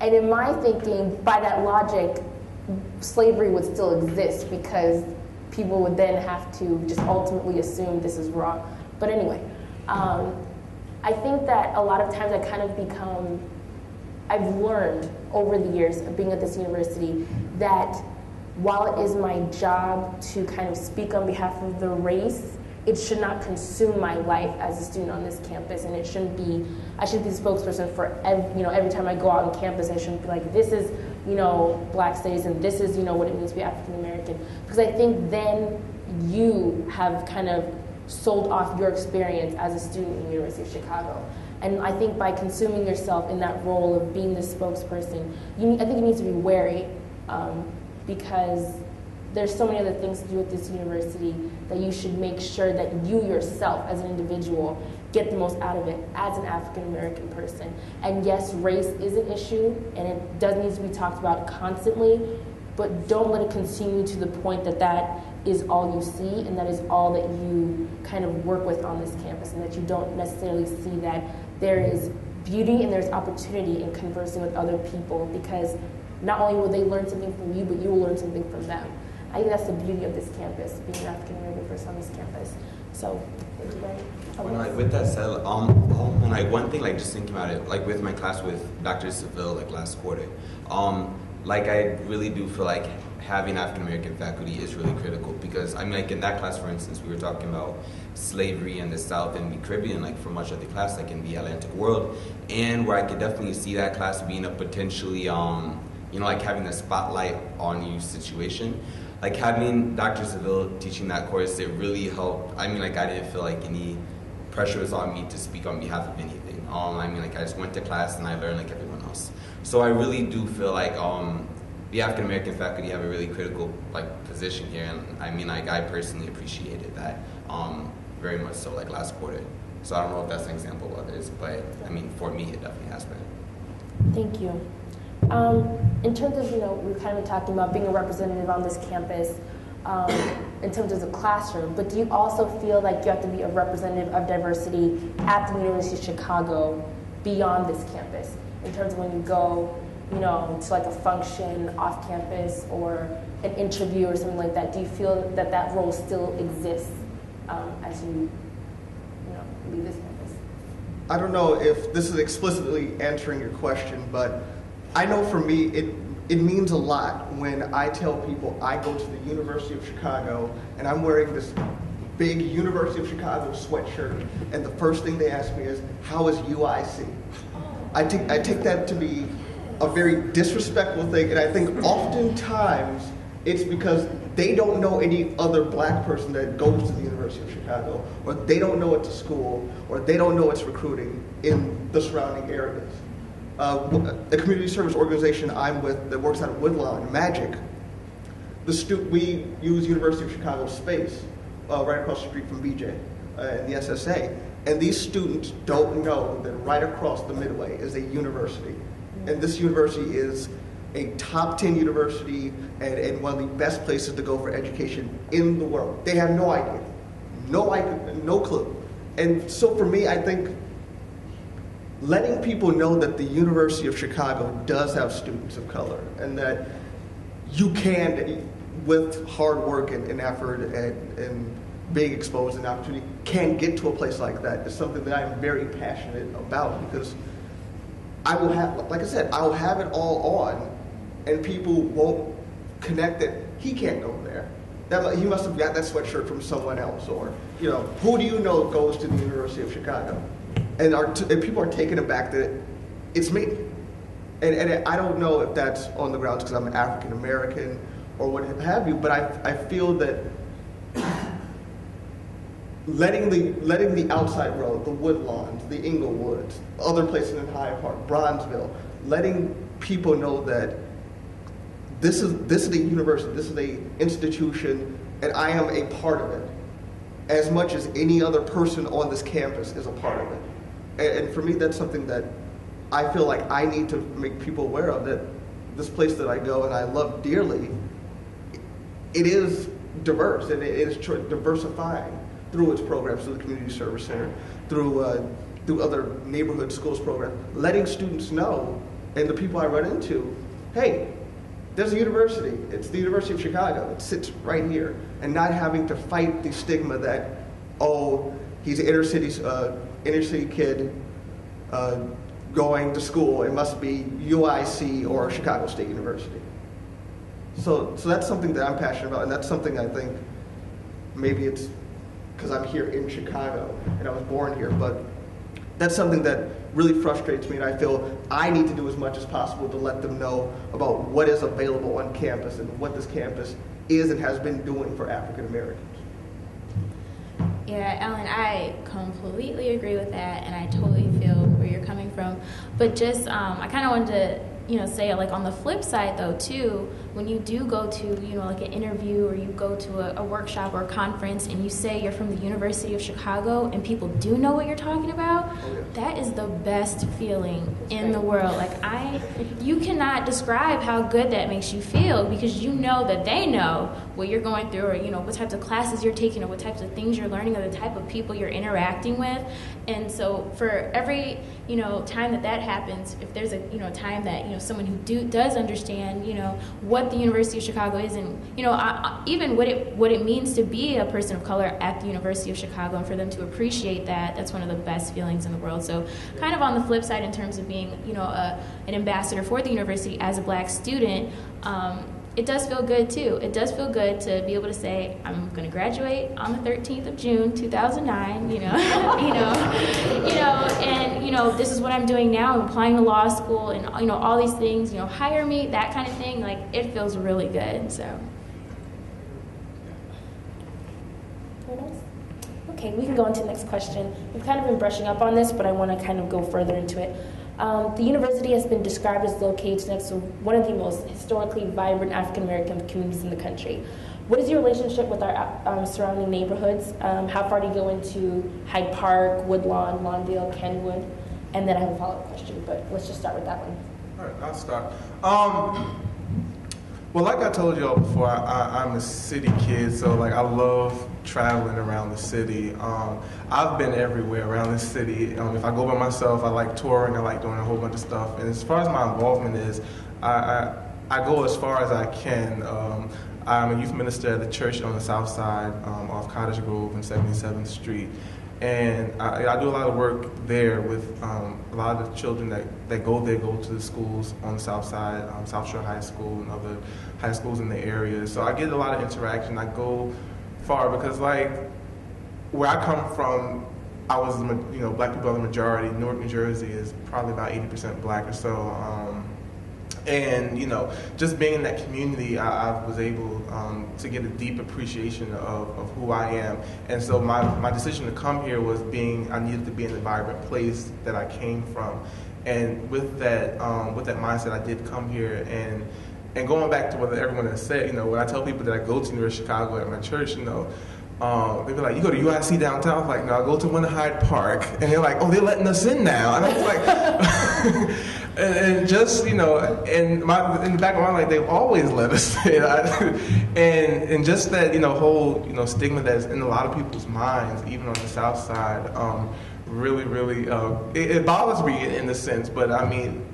And in my thinking, by that logic, slavery would still exist because people would then have to just ultimately assume this is wrong. But anyway, I think that a lot of times I've learned over the years of being at this university that while it is my job to kind of speak on behalf of the race, it should not consume my life as a student on this campus, and it shouldn't be, I should be the spokesperson for every time I go out on campus, I shouldn't be like, this is, Black studies, and this is, what it means to be African American. Because I think then you have kind of sold off your experience as a student in the University of Chicago. And I think by consuming yourself in that role of being the spokesperson, I think you need to be wary because there's so many other things to do at this university that you should make sure that you yourself as an individual get the most out of it as an African American person. And yes, race is an issue and it does need to be talked about constantly, but don't let it consume you to the point that that is all you see and that is all that you kind of work with on this campus, and that you don't necessarily see that there is beauty and there's opportunity in conversing with other people, because not only will they learn something from you, but you will learn something from them. I think that's the beauty of this campus, being an African American person on this campus. So, thank you very much. When, like, with that said, and like one thing, like just thinking about it, like with my class with Dr. Seville, like last quarter, like I really do feel like having African American faculty is really critical, because I mean, like in that class, for instance, we were talking about slavery in the South and the Caribbean, like for much of the class, like in the Atlantic world, and where I could definitely see that class being a potentially, like having a spotlight on you situation. Like having Dr. Seville teaching that course, it really helped. I mean, like I didn't feel like any pressure was on me to speak on behalf of anything. I mean, like I just went to class and I learned like everyone else. So I really do feel like the African American faculty have a really critical like position here, and I mean, like I personally appreciated that very much so, like last quarter. So I don't know if that's an example of others, but I mean, for me, it definitely has been. Thank you. In terms of, we've kind of been talking about being a representative on this campus in terms of the classroom, but do you also feel like you have to be a representative of diversity at the University of Chicago beyond this campus? in terms of when you go, to like a function off campus or an interview or something like that? Do you feel that that role still exists as you leave this campus? I don't know if this is explicitly answering your question, but I know for me it means a lot when I tell people I go to the University of Chicago and I'm wearing this big University of Chicago sweatshirt, and the first thing they ask me is, how is UIC? I take that to be a very disrespectful thing, and I think oftentimes it's because they don't know any other black person that goes to the University of Chicago, or they don't know it's a school, or they don't know it's recruiting in the surrounding areas. The community service organization I'm with that works out of Woodlawn, Magic, we use University of Chicago space right across the street from BJ and the SSA. And these students don't know that right across the Midway is a university. And this university is a top 10 university and one of the best places to go for education in the world. They have no idea. No clue. And so for me, I think letting people know that the University of Chicago does have students of color and that you can, with hard work and effort and being exposed and opportunity, can get to a place like that is something that I'm very passionate about, because I will have, like I said, I will have it all on and people won't connect that he can't go there. He must have got that sweatshirt from someone else, or, who do you know goes to the University of Chicago? And people are taken aback that it's me. And I don't know if that's on the grounds because I'm African American or what have you, but I feel that letting the outside road, the Woodlawns, the Inglewoods, other places in Hyde Park, Bronzeville, letting people know that this is a university, this is an institution, and I am a part of it, as much as any other person on this campus is a part of it. And for me, that's something that I feel like I need to make people aware of, that this place that I go and I love dearly, it is diverse and it is diversifying through its programs, through the Community Service Center, through other neighborhood schools programs, letting students know, and the people I run into, hey, there's a university. It's the University of Chicago. It sits right here. And not having to fight the stigma that, oh, he's an inner city kid going to school. It must be UIC or Chicago State University. So that's something that I'm passionate about, and that's something I think maybe it's because I'm here in Chicago and I was born here, but that's something that really frustrates me, and I feel I need to do as much as possible to let them know about what is available on campus and what this campus is and has been doing for African Americans. Yeah, Ellen, I completely agree with that, and I totally feel where you're coming from. But just, I kind of wanted to, say, like, on the flip side, though, too, when you do go to, like an interview, or you go to a workshop or a conference and you say you're from the University of Chicago and people do know what you're talking about, that is the best feeling in the world. Like, you cannot describe how good that makes you feel, because you know that they know what you're going through, or, what types of classes you're taking, or what types of things you're learning, or the type of people you're interacting with. And so for every, time that happens, if there's a, time that, someone who does understand, what the University of Chicago is, and even what it means to be a person of color at the University of Chicago, and for them to appreciate that's one of the best feelings in the world. So kind of on the flip side, in terms of being an ambassador for the university as a black student, it does feel good too. It does feel good to be able to say, I'm going to graduate on the 13th of June, 2009, and, this is what I'm doing now. I'm applying to law school and, all these things, hire me, that kind of thing. Like, it feels really good, so. Okay, we can go into the next question. We've kind of been brushing up on this, but I want to kind of go further into it. The university has been described as located next to one of the most historically vibrant African American communities in the country. What is your relationship with our surrounding neighborhoods? How far do you go into Hyde Park, Woodlawn, Lawndale, Kenwood? And then I have a follow-up question, but let's just start with that one. All right, I'll start. Well, like I told y'all before, I'm a city kid, so like I love traveling around the city. I've been everywhere around the city. If I go by myself, I like touring. I like doing a whole bunch of stuff. And as far as my involvement is, I go as far as I can. I'm a youth minister at the church on the south side, off Cottage Grove and 77th Street. And I do a lot of work there with a lot of the children that go there, go to the schools on the south side, South Shore High School and other high schools in the area. So I get a lot of interaction. I go far because, like, where I come from, I was, black people are the majority. Newark, New Jersey is probably about 80% black or so. And, just being in that community, I was able to get a deep appreciation of who I am. And so my decision to come here was I needed to be in a vibrant place that I came from. And with that mindset, I did come here. And going back to what everyone has said, when I tell people that I go to University of Chicago at my church, they be like, you go to UIC downtown? I'm like, no, I go to Winter Hyde Park. And they're like, oh, they're letting us in now. And I was like... And just, in the back of my mind, they've always let us in. And just that, whole, stigma that's in a lot of people's minds, even on the south side, really, really, it bothers me in a sense. But, I mean,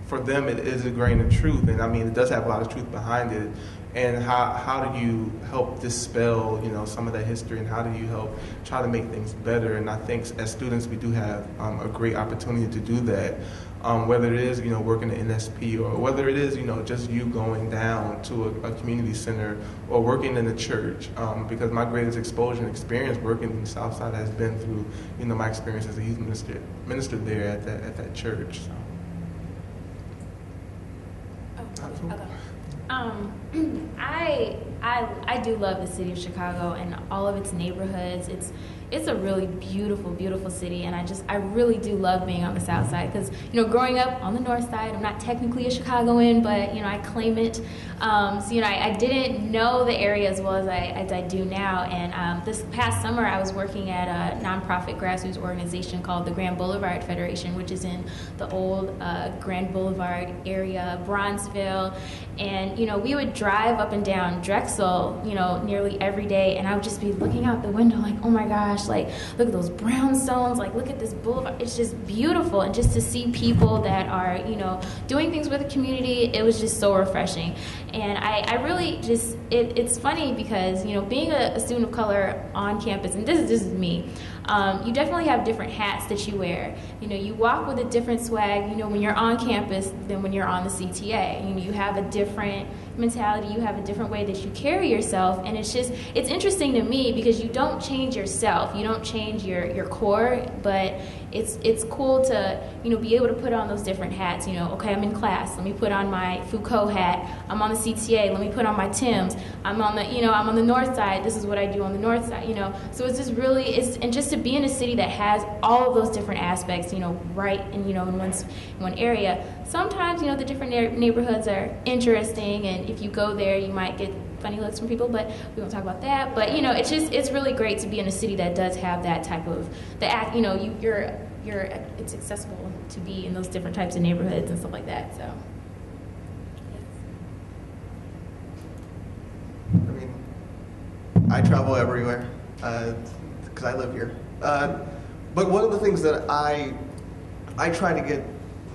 for them, it is a grain of truth. And, I mean, it does have a lot of truth behind it. And how do you help dispel, some of that history, and how do you help try to make things better? And I think as students, we do have a great opportunity to do that. Whether it is, working at NSP, or whether it is, just you going down to a community center or working in a church, because my greatest exposure and experience working in the South Side has been through, my experience as a youth minister there at that church. So. Okay. I do love the city of Chicago and all of its neighborhoods. It's a really beautiful, beautiful city, and I really do love being on the South Side because, growing up on the North Side, I'm not technically a Chicagoan, but, I claim it. So, I didn't know the area as well as I do now, and this past summer I was working at a nonprofit grassroots organization called the Grand Boulevard Federation, which is in the old Grand Boulevard area, Bronzeville, and, we would drive up and down Drexel, nearly every day, and I would just be looking out the window like, oh my gosh, like, look at those brownstones, like, look at this boulevard. It's just beautiful. And just to see people that are, doing things with the community, it was just so refreshing. And I really just, it's funny because, being a student of color on campus, and this is me, you definitely have different hats that you wear. You walk with a different swag, when you're on campus than when you're on the CTA. You have a different mentality, you have a different way that you carry yourself, and it's interesting to me because you don't change yourself, you don't change your core, but it's cool to be able to put on those different hats. Okay, I'm in class, let me put on my Foucault hat. I'm on the CTA, let me put on my Tim's. I'm on the I'm on the North Side, this is what I do on the North Side. So it's just really and just to be in a city that has all of those different aspects, right in in one area. Sometimes the different neighborhoods are interesting, and if you go there, you might get funny looks from people, but we won't talk about that. But it's really great to be in a city that does have that type of it's accessible to be in those different types of neighborhoods and stuff like that. So, yes. I mean, I travel everywhere because I live here. But one of the things that I try to get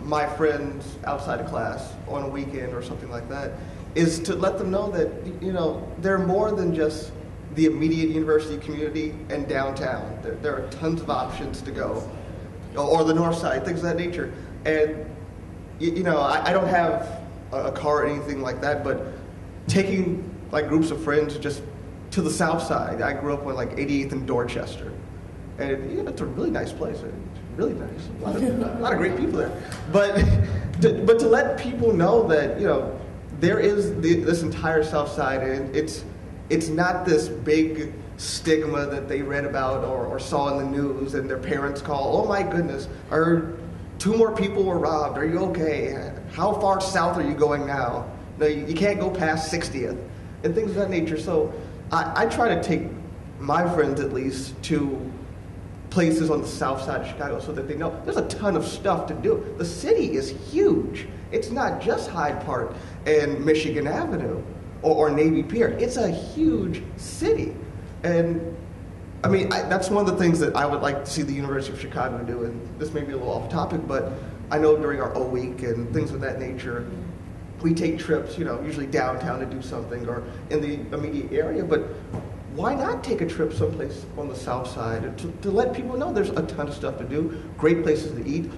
my friends outside of class on a weekend or something like that is to let them know that, they're more than just the immediate university community and downtown. There are tons of options to go, or the north side, things of that nature. And, I don't have a car or anything like that, but taking like groups of friends just to the south side. I grew up on like 88th and Dorchester. And it's a really nice place. It's really nice. A lot of great people there. But to let people know that, there is this entire South Side, and it's not this big stigma that they read about or saw in the news, and their parents call, oh my goodness, or 2 more people were robbed, are you okay? How far south are you going now? No, you can't go past 60th, and things of that nature. So I try to take my friends, at least, to places on the south side of Chicago so that they know there's a ton of stuff to do. The city is huge. It's not just Hyde Park and Michigan Avenue or Navy Pier. It's a huge city. And I mean, that's one of the things that I would like to see the University of Chicago do. And this may be a little off topic, but I know during our O Week and things of that nature, we take trips, usually downtown to do something or in the immediate area. But why not take a trip someplace on the south side to let people know there's a ton of stuff to do, great places to eat.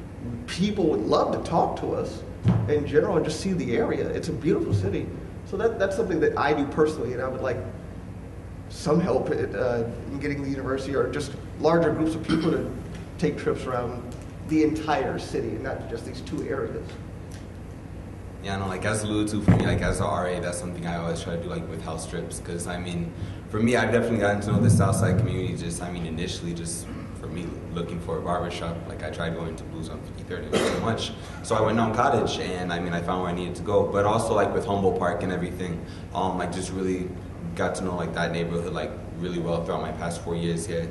People would love to talk to us in general and just see the area. It's a beautiful city. So that's something that I do personally, and I would like some help in getting the university or just larger groups of people to take trips around the entire city and not just these two areas. Yeah, I know, like as alluded to for me, like as a RA, that's something I always try to do, like with house trips, because I mean, for me, I've definitely gotten to know the Southside community initially just for me looking for a barbershop. Like I tried going to Blues on 53rd and it wasn't much. So I went down Cottage and I found where I needed to go. But also like with Humboldt Park and everything, I just really got to know like that neighborhood like really well throughout my past 4 years here.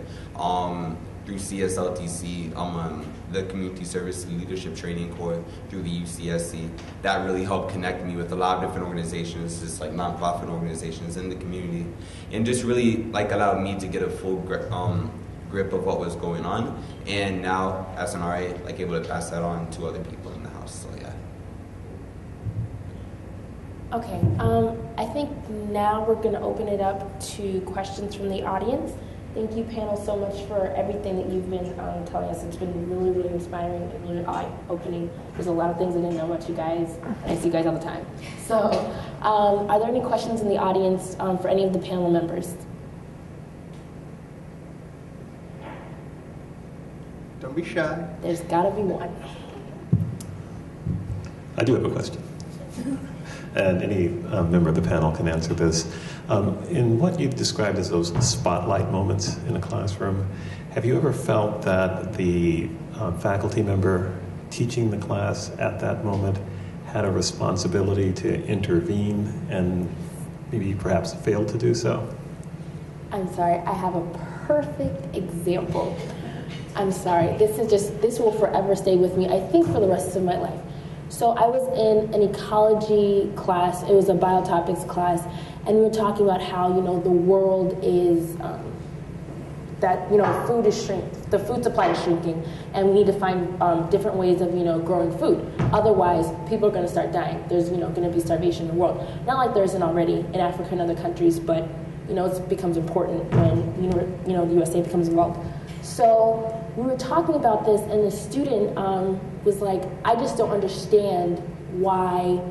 Through CSLTC, the Community Service Leadership Training Corps, through the UCSC, that really helped connect me with a lot of different organizations, just like nonprofit organizations in the community, and just really like allowed me to get a full grip of what was going on, and now as an RA, like able to pass that on to other people in the house. So yeah. Okay, I think now we're going to open it up to questions from the audience. Thank you, panel, so much for everything that you've been telling us. It's been really, really inspiring and really eye-opening. There's a lot of things I didn't know about you guys, and I see you guys all the time. So, are there any questions in the audience for any of the panel members? Don't be shy. There's got to be one. I do have a question. And any member of the panel can answer this. In what you've described as those spotlight moments in a classroom, have you ever felt that the faculty member teaching the class at that moment had a responsibility to intervene and maybe perhaps failed to do so? I'm sorry, I have a perfect example. I'm sorry, this will forever stay with me, I think for the rest of my life. So I was in an ecology class, it was a biotopics class, and we were talking about how, the world is, food is shrinking, the food supply is shrinking, and we need to find different ways of, growing food. Otherwise, people are going to start dying. There's, going to be starvation in the world. Not like there isn't already in Africa and other countries, but, it becomes important when, the USA becomes involved. So we were talking about this, and the student was like, I just don't understand why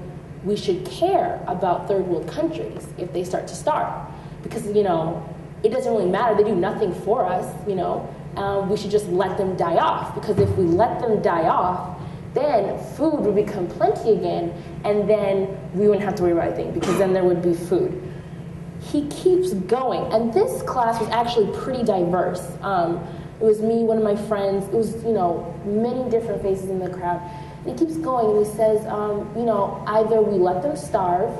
we should care about third world countries if they start to starve. Because, it doesn't really matter. They do nothing for us, we should just let them die off. Because if we let them die off, then food would become plenty again, and then we wouldn't have to worry about anything, because then there would be food. He keeps going, and this class was actually pretty diverse. It was me, one of my friends, it was, many different faces in the crowd. And he keeps going, and he says, either we let them starve,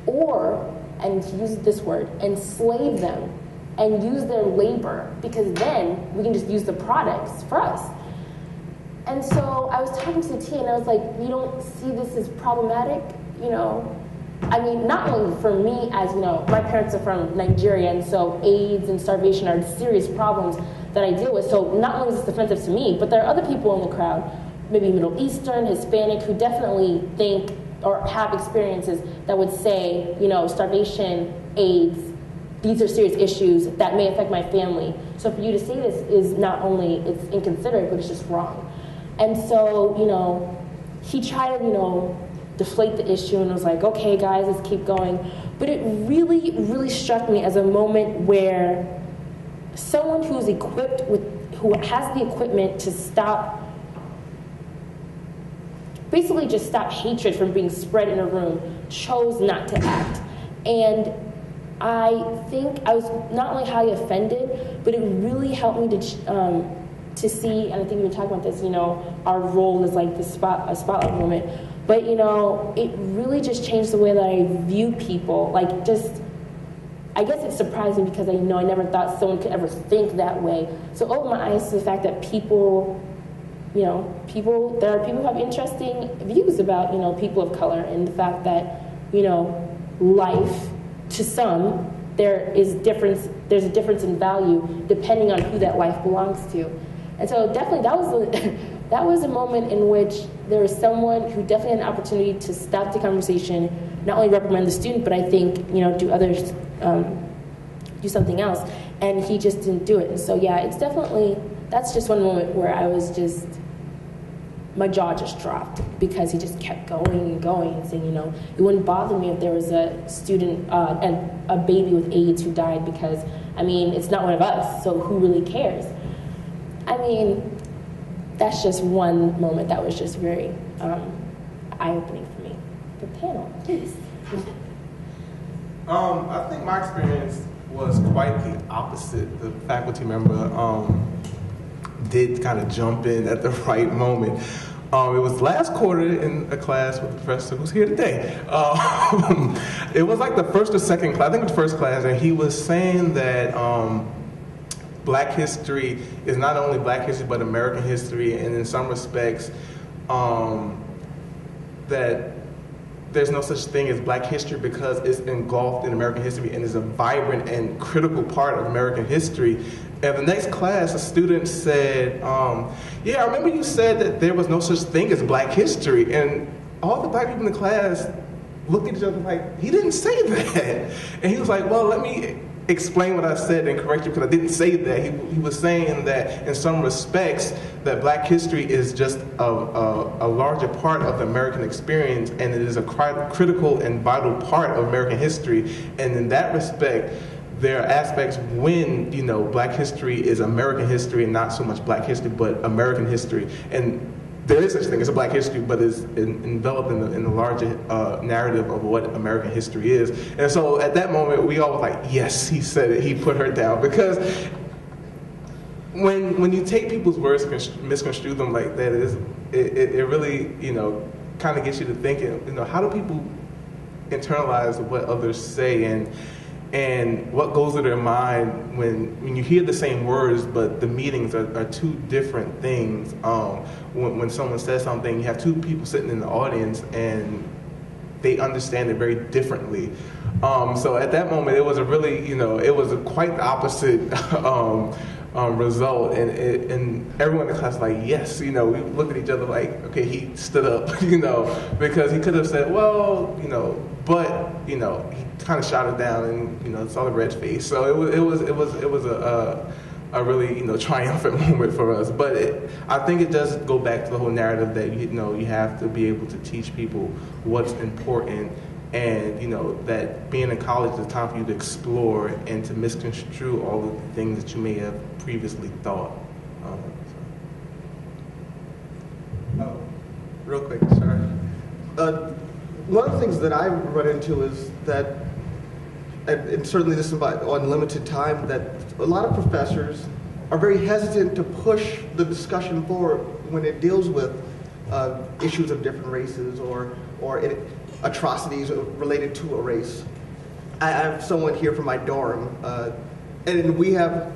or, and he uses this word, enslave them, and use their labor, because then we can just use the products for us. And so I was talking to the T, and I was like, you don't see this as problematic, not only for me as, my parents are from Nigeria, and so AIDS and starvation are serious problems that I deal with. So not only is this offensive to me, but there are other people in the crowd, maybe Middle Eastern, Hispanic, who definitely think or have experiences that would say, starvation, AIDS, these are serious issues that may affect my family. So for you to say this is not only, it's inconsiderate, but it's just wrong. And so, he tried to, deflate the issue and was like, okay, guys, let's keep going. But it really, really struck me as a moment where someone who's who has the equipment to basically just stop hatred from being spread in a room, chose not to act. And I think I was not only highly offended, but it really helped me to see, and I think we were talking about this, our role is like a spotlight moment. But, it really just changed the way that I view people. Like, just I guess it's surprising because I never thought someone could ever think that way. So opened my eyes to the fact that people, there are people who have interesting views about, people of color, and the fact that, life, to some, there's a difference in value depending on who that life belongs to. And so definitely that was a moment in which there was someone who definitely had an opportunity to stop the conversation, not only reprimand the student, but I think, do others, do something else. And he just didn't do it. And so, yeah, that's just one moment where I was just, my jaw just dropped because he just kept going and going and saying, it wouldn't bother me if there was a student, a baby with AIDS who died because, it's not one of us, so who really cares? That's just one moment that was just very eye-opening for me. The panel, please. I think my experience was quite the opposite. The faculty member did kind of jump in at the right moment. It was last quarter in a class with the professor who's here today. It was like the first or second class, I think it was the first class, and he was saying that Black history is not only Black history but American history, and in some respects that there's no such thing as Black history because it's engulfed in American history and is a vibrant and critical part of American history. And the next class, a student said, yeah, I remember you said that there was no such thing as Black history. And all the Black people in the class looked at each other like, he didn't say that. And he was like, well, let me explain what I said and correct you because I didn't say that. He was saying that in some respects that Black history is just a larger part of the American experience, and it is a critical and vital part of American history. And in that respect, there are aspects when, Black history is American history and not so much Black history, but American history. And there is such thing as a Black history, but it's enveloped in the larger narrative of what American history is. And so at that moment, we all were like, yes, he said it, he put her down. Because when you take people's words and misconstrue them like that, it really, kind of gets you to thinking, how do people internalize what others say and what goes through their mind when you hear the same words, but the meanings are two different things. When someone says something, you have two people sitting in the audience and they understand it very differently. So at that moment, it was a really, it was quite the opposite result. And everyone in the class was like, yes, we looked at each other like, okay, he stood up, because he could have said, well, but, he kind of shot it down and, saw the red face. So it was a really, triumphant moment for us. But I think it does go back to the whole narrative that, you have to be able to teach people what's important, and, that being in college is a time for you to explore and to misconstrue all of the things that you may have previously thought. Real quick, sorry. One of the things that I run into is that, and certainly this is on limited time, that a lot of professors are very hesitant to push the discussion forward when it deals with issues of different races or atrocities related to a race. I have someone here from my dorm, and we have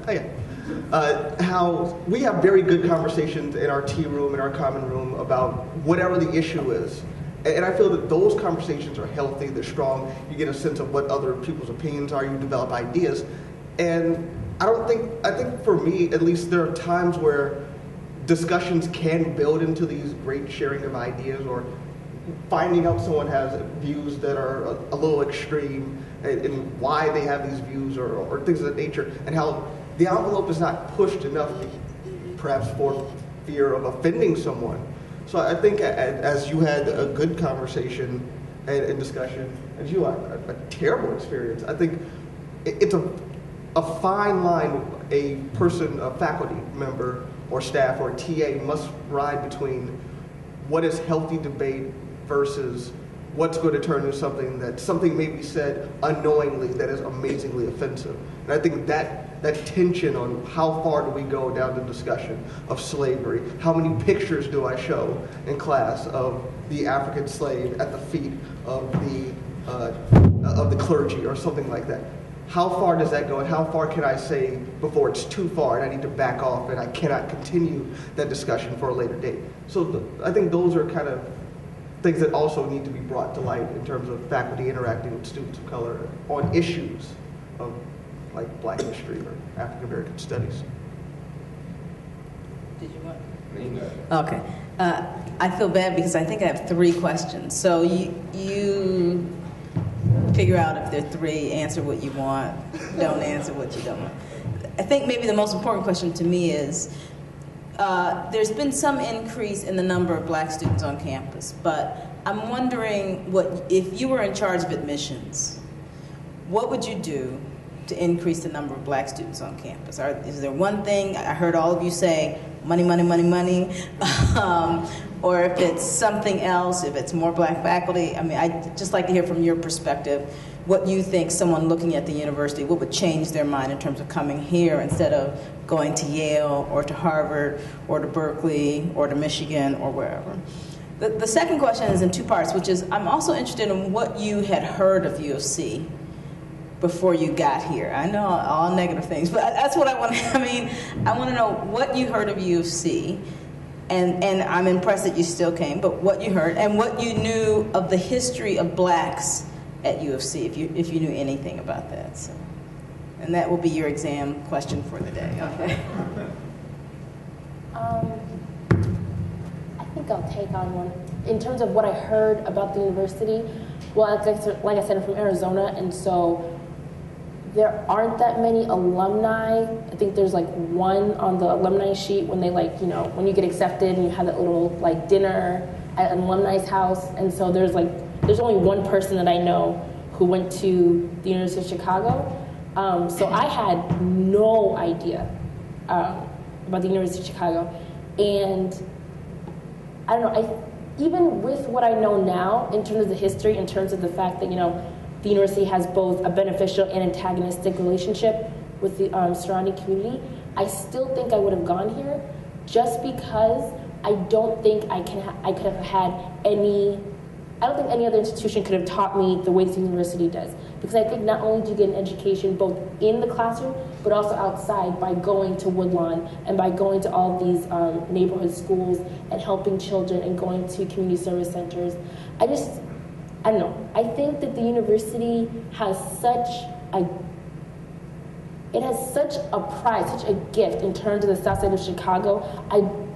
how we have very good conversations in our tea room, in our common room, about whatever the issue is. And I feel that those conversations are healthy, they're strong, you get a sense of what other people's opinions are, you develop ideas. And I think for me, at least, there are times where discussions can build into these great sharing of ideas, or finding out someone has views that are a little extreme, and why they have these views, or things of that nature, and how the envelope is not pushed enough, perhaps for fear of offending someone. So I think as you had a good conversation and discussion, as you had a terrible experience, I think it's a fine line a faculty member or staff or TA must ride between what is healthy debate versus what's going to turn into something may be said unknowingly that is amazingly offensive. And I think that tension on how far do we go down the discussion of slavery, how many pictures do I show in class of the African slave at the feet of the clergy or something like that. how far does that go, and how far can I say before it's too far and I need to back off and I cannot continue that discussion for a later date? So I think those are kind of things that also need to be brought to light in terms of faculty interacting with students of color on issues of like Black history or African American studies. Did you want? Okay. I feel bad because I think I have 3 questions. So you figure out if there are 3, answer what you want, don't answer what you don't want. I think maybe the most important question to me is, there's been some increase in the number of Black students on campus, but I'm wondering if you were in charge of admissions, what would you do to increase the number of Black students on campus? Is there one thing? I heard all of you say money, money, money, money, or if it's something else, if it's more Black faculty. I mean, I'd just like to hear from your perspective what you think someone looking at the university, what would change their mind in terms of coming here instead of going to Yale or to Harvard or to Berkeley or to Michigan or wherever. The second question is in 2 parts, which is I'm also interested in what you had heard of U of C before you got here. I know all negative things, but that's what I want to, I want to know what you heard of U of C, and I'm impressed that you still came, but what you heard and what you knew of the history of Blacks at U of C, if you knew anything about that. So, and that will be your exam question for the day. Okay. I think I'll take on one. In terms of what I heard about the university, well, like I said, I'm from Arizona, and so there aren't that many alumni. I think there's like one on the alumni sheet when they when you get accepted and you have that little dinner at an alumni's house. And so there's only one person that I know who went to the University of Chicago. So I had no idea about the University of Chicago. And I don't know, even with what I know now in terms of the history, in terms of the fact that, the university has both a beneficial and antagonistic relationship with the surrounding community, I still think I would have gone here just because I don't think I could have had I don't think any other institution could have taught me the way this university does. Because I think not only do you get an education both in the classroom, but also outside by going to Woodlawn and by going to all these neighborhood schools and helping children and going to community service centers. I don't know. I think that the university has such a pride, such a gift in terms of the South Side of Chicago.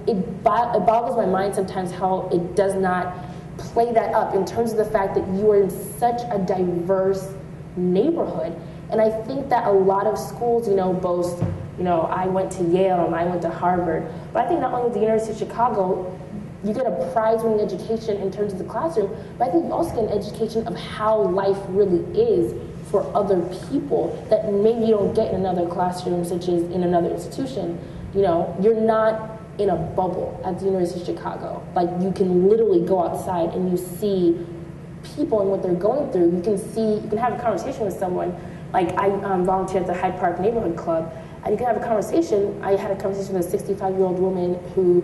It boggles my mind sometimes how it does not play that up in terms of the fact that you are in such a diverse neighborhood. And I think that a lot of schools, both, I went to Yale and I went to Harvard, but I think not only with the University of Chicago, you get a prize-winning education in terms of the classroom, but I think you also get an education of how life really is for other people that maybe you don't get in another classroom, such as in another institution. You're not in a bubble at the University of Chicago. You can literally go outside and you see people and what they're going through. You can have a conversation with someone. I volunteer at the Hyde Park Neighborhood Club, and you can have a conversation. I had a conversation with a 65-year-old woman who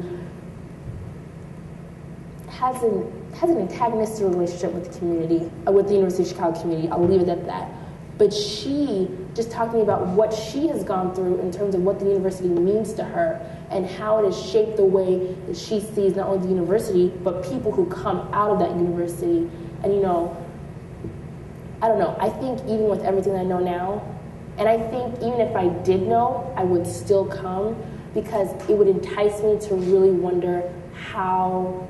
has an antagonistic relationship with the community, with the University of Chicago community. I'll leave it at that. But she just talked to me about what she has gone through in terms of what the university means to her and how it has shaped the way that she sees not only the university, but people who come out of that university. And I don't know, I think even with everything I know now, and I think even if I did know, I would still come because it would entice me to really wonder how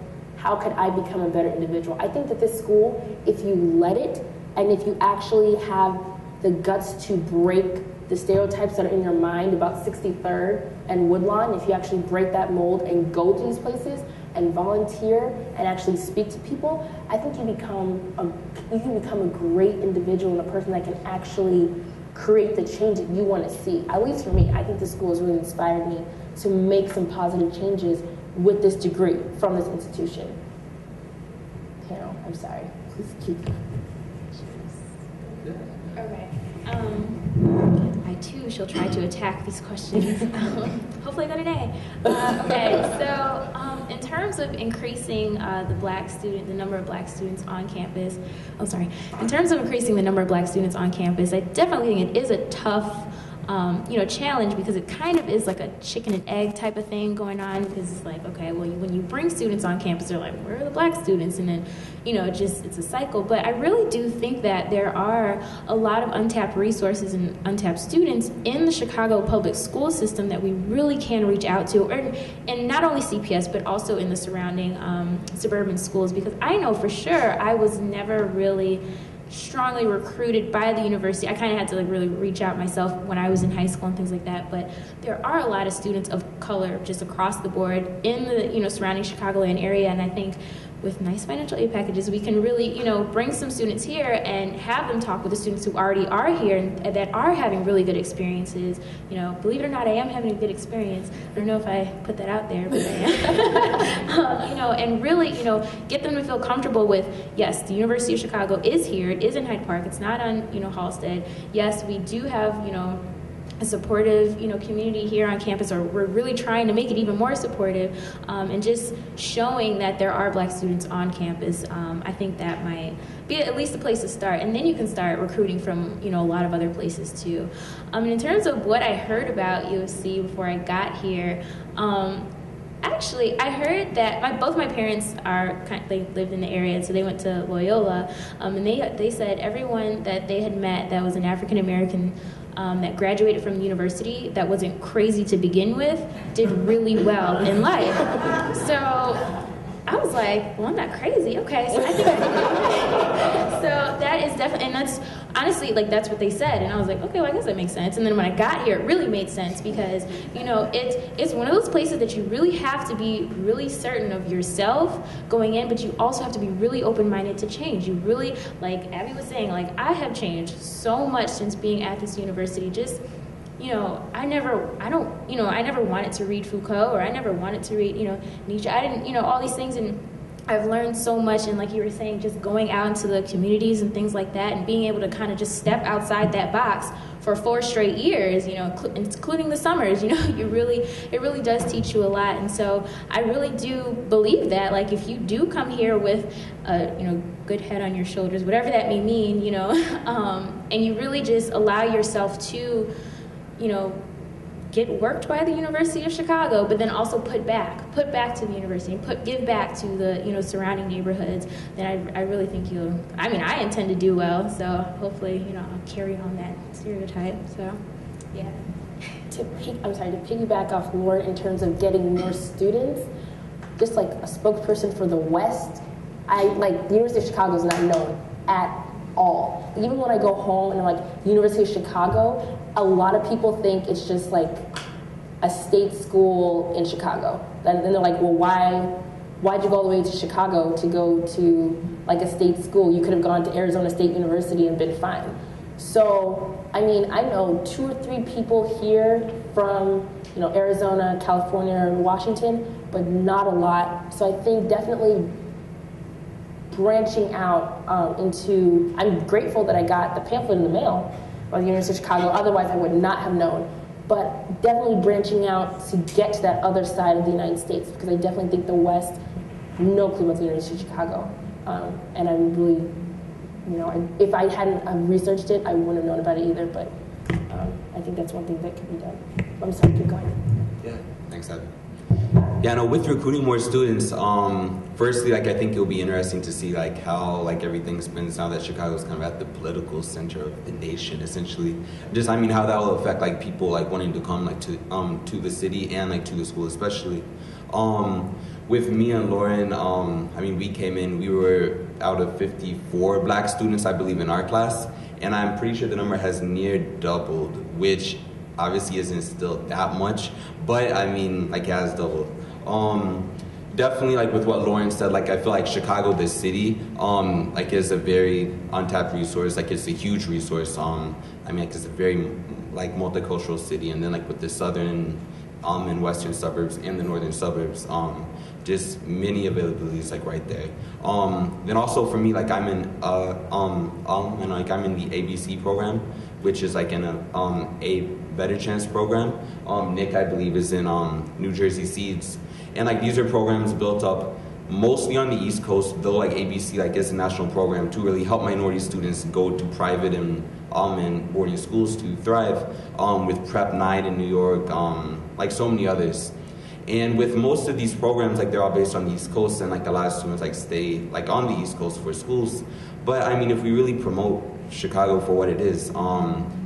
could I become a better individual. I think that this school, if you let it, and if you actually have the guts to break the stereotypes that are in your mind about 63rd and Woodlawn, if you actually break that mold and go to these places and volunteer and actually speak to people, I think you can become a great individual and a person that can actually create the change that you want to see. At least for me, I think this school has really inspired me to make some positive changes with this degree from this institution. Panel, I'm sorry. Please keep. Okay. I too shall try to attack these questions. Hopefully I got an A. Okay, so in terms of increasing the number of black students on campus, in terms of increasing the number of black students on campus, I definitely think it is a tough challenge, because it kind of is like a chicken and egg type of thing going on, because it's like, okay, well, when you bring students on campus, they're like, where are the black students? And then, it's a cycle. But I really do think that there are a lot of untapped resources and untapped students in the Chicago public school system that we really can reach out to, and not only CPS, but also in the surrounding suburban schools, because I know for sure I was never really strongly recruited by the university. I kind of had to really reach out myself when I was in high school and things like that. But there are a lot of students of color just across the board in the surrounding Chicagoland area, and I think with nice financial aid packages, we can really bring some students here and have them talk with the students who already are here and that are having really good experiences. Believe it or not, I am having a good experience. I don't know if I put that out there, but I am. And really get them to feel comfortable with, yes, the University of Chicago is here. It is in Hyde Park. It's not on Halsted. Yes, we do have a supportive community here on campus, or we're really trying to make it even more supportive, and just showing that there are black students on campus. I think that might be at least a place to start, and then you can start recruiting from a lot of other places too. In terms of what I heard about U of C before I got here, actually, I heard that both my parents they lived in the area, so they went to Loyola, and they said everyone that they had met that was an African American that graduated from the university that wasn't crazy to begin with did really well in life. So I was like, well, I'm not crazy. Okay, so I think I did okay. So that is definitely, and that's honestly, that's what they said. And I was like, okay, well, I guess that makes sense. And then when I got here, it really made sense, because, it's one of those places that you really have to be really certain of yourself going in, but you also have to be really open-minded to change. You really, like Abby was saying, I have changed so much since being at this university. Just, I never wanted to read Foucault, or I never wanted to read, Nietzsche. I didn't, all these things, and I've learned so much, and like you were saying, just going out into the communities and things like that, and being able to kind of just step outside that box for 4 straight years, including the summers, it really does teach you a lot. And so I really do believe that, if you do come here with a, good head on your shoulders, whatever that may mean, and you really just allow yourself to, get worked by the University of Chicago, but then also put back to the university, and give back to the surrounding neighborhoods, then I really think I intend to do well, so hopefully I'll carry on that stereotype. So yeah. To piggyback off Lauren in terms of getting more students, just like a spokesperson for the West, the University of Chicago is not known at all. Even when I go home and I'm like, University of Chicago, a lot of people think it's just like a state school in Chicago. And then they're like, well, why'd you go all the way to Chicago to go to a state school? You could have gone to Arizona State University and been fine. So, I know 2 or 3 people here from, Arizona, California, and Washington, but not a lot. So I think definitely branching out I'm grateful that I got the pamphlet in the mail by the University of Chicago. Otherwise, I would not have known. But definitely branching out to get to that other side of the United States, because I definitely think the West, no clue about the University of Chicago. And I'm really, if I hadn't researched it, I wouldn't have known about it either. But I think that's one thing that can be done. I'm sorry, keep going. Yeah, thanks, Abby. Yeah, no, with recruiting more students, firstly, I think it'll be interesting to see, how, everything spins now that Chicago's kind of at the political center of the nation, essentially. Just, how that will affect, people, wanting to come, to the city and, to the school, especially. With me and Lauren, we came in, we were out of 54 black students, I believe, in our class, and I'm pretty sure the number has near doubled, which obviously isn't still that much, but it has doubled. Definitely, with what Lauren said, I feel like Chicago, the city, is a very untapped resource. It's a huge resource. It's a very, multicultural city, and then, with the southern and western suburbs and the northern suburbs, just many availabilities, right there. Then also for me, I'm in, and, I'm in the ABC program, which is, in a Better Chance program. Nick, I believe, is in New Jersey Seeds. And like these are programs built up mostly on the East Coast, though like ABC like is a national program to really help minority students go to private and boarding schools to thrive, with Prep 9 in New York, like so many others. And with most of these programs, like they're all based on the East Coast, and like a lot of students like stay like on the East Coast for schools. But I mean, if we really promote Chicago for what it is,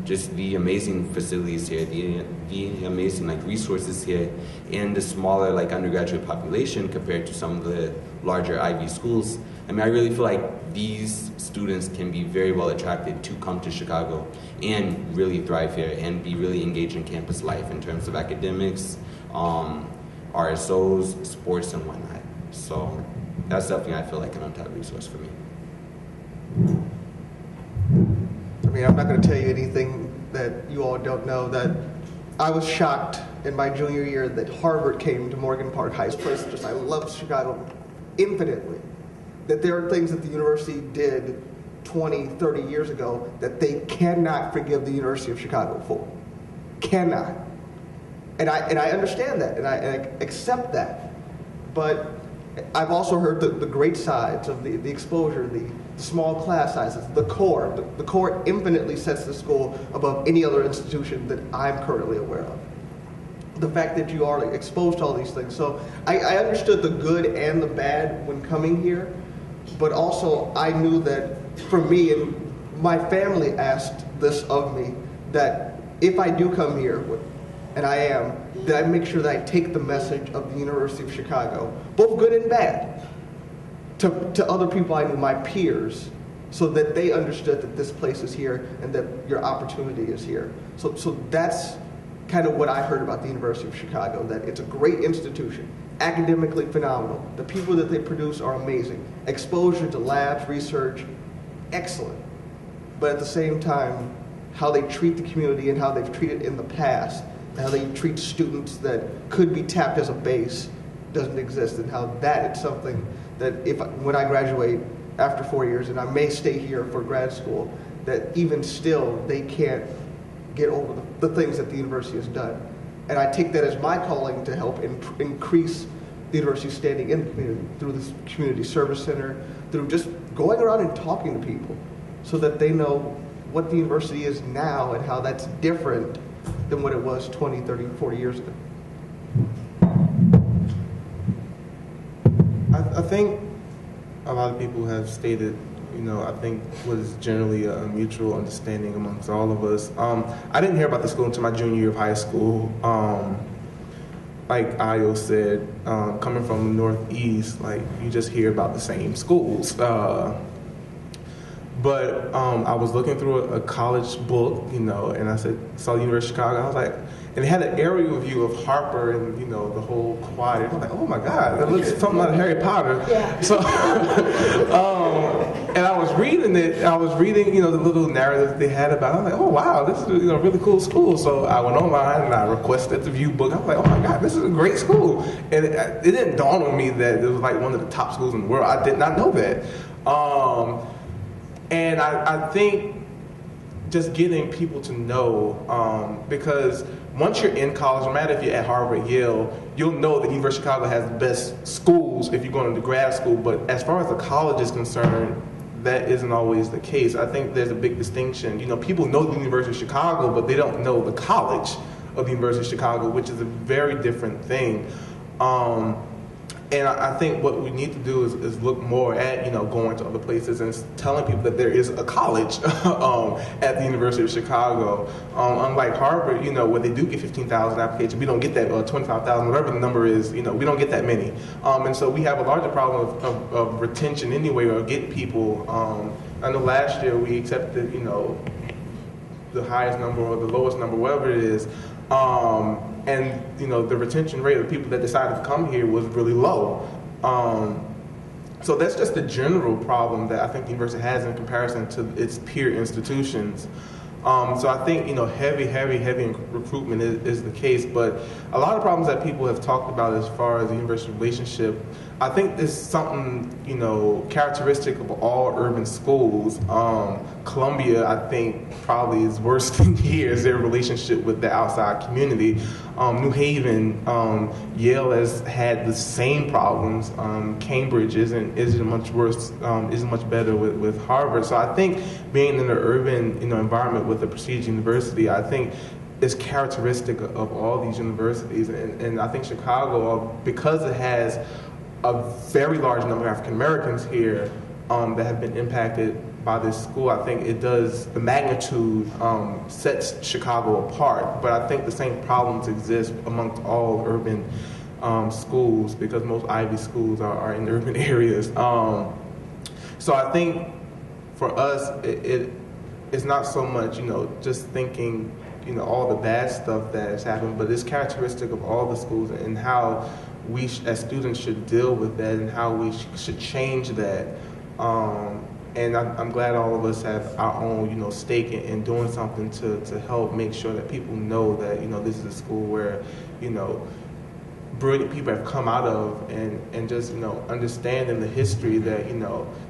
just the amazing facilities here, the amazing like resources here, and the smaller like undergraduate population compared to some of the larger Ivy schools. I mean, I really feel like these students can be very well attracted to come to Chicago and really thrive here and be really engaged in campus life in terms of academics, RSOs, sports, and whatnot. So that's definitely, I feel like, an untapped resource for me. I mean, I'm not going to tell you anything that you all don't know, that I was shocked in my junior year that Harvard came to Morgan Park High School. Just, I love Chicago infinitely. That there are things that the university did 20, 30 years ago that they cannot forgive the University of Chicago for. Cannot. And I understand that, and I accept that. But I've also heard the great sides of the exposure, the small class sizes, the core. The core infinitely sets the school above any other institution that I'm currently aware of. The fact that you are exposed to all these things. So I understood the good and the bad when coming here, but also I knew that for me, and my family asked this of me, that if I do come here, and I am, that I make sure that I take the message of the University of Chicago, both good and bad, to other people I knew, my peers, so that they understood that this place is here and that your opportunity is here. So that's kind of what I heard about the University of Chicago, that it's a great institution, academically phenomenal. The people that they produce are amazing. Exposure to labs, research, excellent. But at the same time, how they treat the community and how they've treated in the past, how they treat students that could be tapped as a base doesn't exist, and how that is something that when I graduate after 4 years, and I may stay here for grad school, that even still they can't get over the things that the university has done. And I take that as my calling to help increase the university's standing in the community through this community service center, through just going around and talking to people so that they know what the university is now and how that's different than what it was 20, 30, 40 years ago. I think a lot of people have stated, I think what is generally a mutual understanding amongst all of us. I didn't hear about the school until my junior year of high school. Like Ayo said, coming from the Northeast, like you just hear about the same schools. But I was looking through a college book, and I saw the University of Chicago. I was like, and it had an aerial view of Harper and, the whole quad. I was like, oh my God, that looks something like Harry Potter. Yeah. So, and I was reading it. I was reading, the little narratives they had about it. I was like, oh wow, this is a really cool school. So I went online and I requested the view book. I was like, oh my God, this is a great school. And it didn't dawn on me that it was like one of the top schools in the world. I did not know that. And I think just getting people to know, because once you're in college, no matter if you're at Harvard, Yale, you'll know that the University of Chicago has the best schools if you're going to grad school. But as far as the college is concerned, that isn't always the case. I think there's a big distinction. People know the University of Chicago, but they don't know the college of the University of Chicago, which is a very different thing. And I think what we need to do is look more at, going to other places and telling people that there is a college at the University of Chicago. Unlike Harvard, where they do get 15,000 applications, we don't get that, 25,000, whatever the number is, we don't get that many. And so we have a larger problem of retention anyway, or getting people. I know last year we accepted, the highest number or the lowest number, whatever it is. And the retention rate of people that decided to come here was really low. So that's just the general problem that I think the university has in comparison to its peer institutions. So I think heavy recruitment is the case, but a lot of problems that people have talked about as far as the university relationship, I think it's something, characteristic of all urban schools. Columbia, I think, probably is worse than here is their relationship with the outside community. New Haven, Yale has had the same problems. Cambridge isn't much worse, isn't much better with Harvard. So I think being in an urban, environment with a prestigious university, I think is characteristic of all these universities. And I think Chicago, because it has a very large number of African Americans here that have been impacted by this school, I think the magnitude sets Chicago apart. But I think the same problems exist amongst all urban schools, because most Ivy schools are in urban areas. So I think for us, it's not so much, just thinking, all the bad stuff that has happened, but it's characteristic of all the schools and how we as students should deal with that and how we should change that. And I'm glad all of us have our own, stake in doing something to help make sure that people know that, this is a school where, brilliant people have come out of, and just, understanding the history that,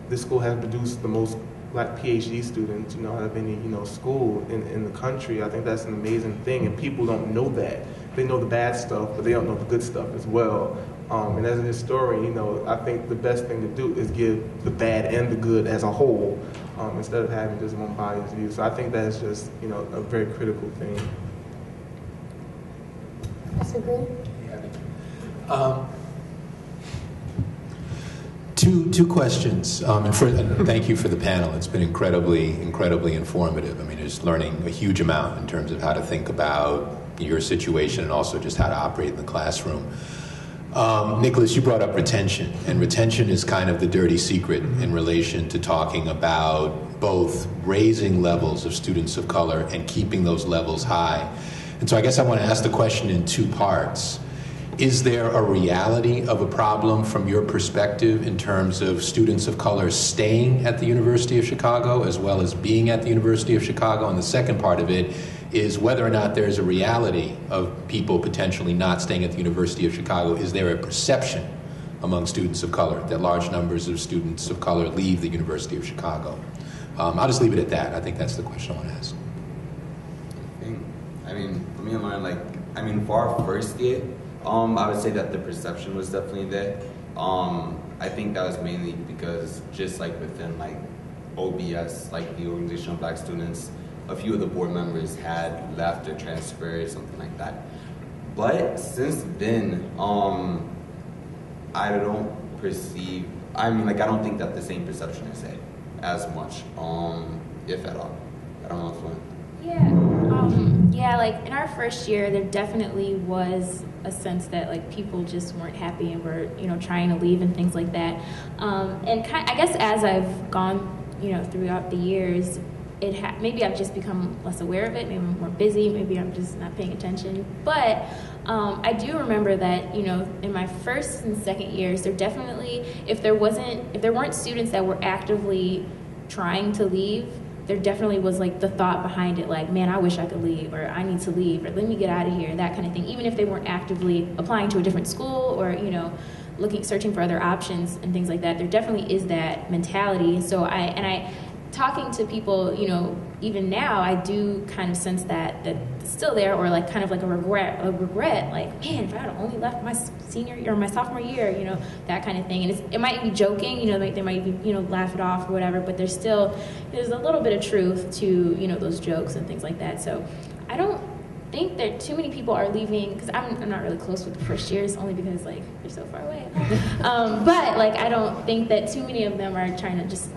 this school has produced the most Black PhD students, out of any, school in the country. I think that's an amazing thing, and people don't know that. They know the bad stuff, but they don't know the good stuff as well. And as a historian, I think the best thing to do is give the bad and the good as a whole, instead of having just one biased view. So I think that's just, a very critical thing. Disagree? Two questions, and thank you for the panel. It's been incredibly informative. I mean, just learning a huge amount in terms of how to think about your situation and also just how to operate in the classroom. Nicholas, you brought up retention, and retention is kind of the dirty secret in relation to talking about both raising levels of students of color and keeping those levels high. And so I guess I want to ask the question in two parts. Is there a reality of a problem from your perspective in terms of students of color staying at the University of Chicago as well as being at the University of Chicago? And the second part of it is whether or not there's a reality of people potentially not staying at the University of Chicago. Is there a perception among students of color that large numbers of students of color leave the University of Chicago? I'll just leave it at that. I think that's the question I want to ask. For me and Lauren, for our first year, I would say that the perception was definitely there. I think that was mainly because just within OBS, the Organization of Black Students, a few of the board members had left or transferred, something like that. But since then, I don't perceive, I don't think that the same perception is there as much, if at all. I don't know if one. In our first year, there definitely was a sense that people just weren't happy and were trying to leave and things like that. I guess as I've gone throughout the years, maybe I've just become less aware of it. Maybe I'm more busy. Maybe I'm just not paying attention. But I do remember that in my first and second years, there definitely, if there weren't students that were actively trying to leave, there definitely was the thought behind it, man, I wish I could leave, or I need to leave, or let me get out of here, that kind of thing. Even if they weren't actively applying to a different school or searching for other options and things like that, there definitely is that mentality. So talking to people, even now, I do kind of sense that it's still there, or kind of a regret, man, if I had only left my senior year or my sophomore year, that kind of thing. And it might be joking, they might be, laugh it off or whatever, but there's a little bit of truth to, those jokes and things like that. So I don't think that too many people are leaving, because I'm not really close with the first years, only because they're so far away. But I don't think that too many of them are trying to just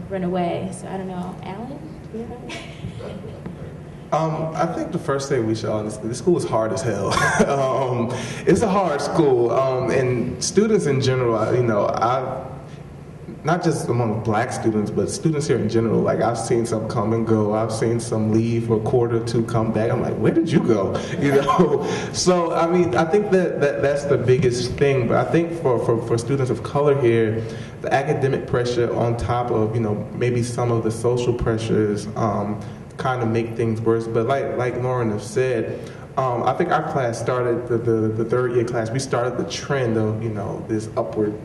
run away. So I don't know, Alan. I think the first thing we should understand, this school is hard as hell. It's a hard school, and students in general, I've not just among Black students, but students here in general. I've seen some come and go. I've seen some leave for a quarter to come back. I'm where did you go? So I think that's the biggest thing. But I think for students of color here, the academic pressure on top of maybe some of the social pressures kind of make things worse. But like Lauren has said, I think our class started, the third year class, we started the trend of, this upward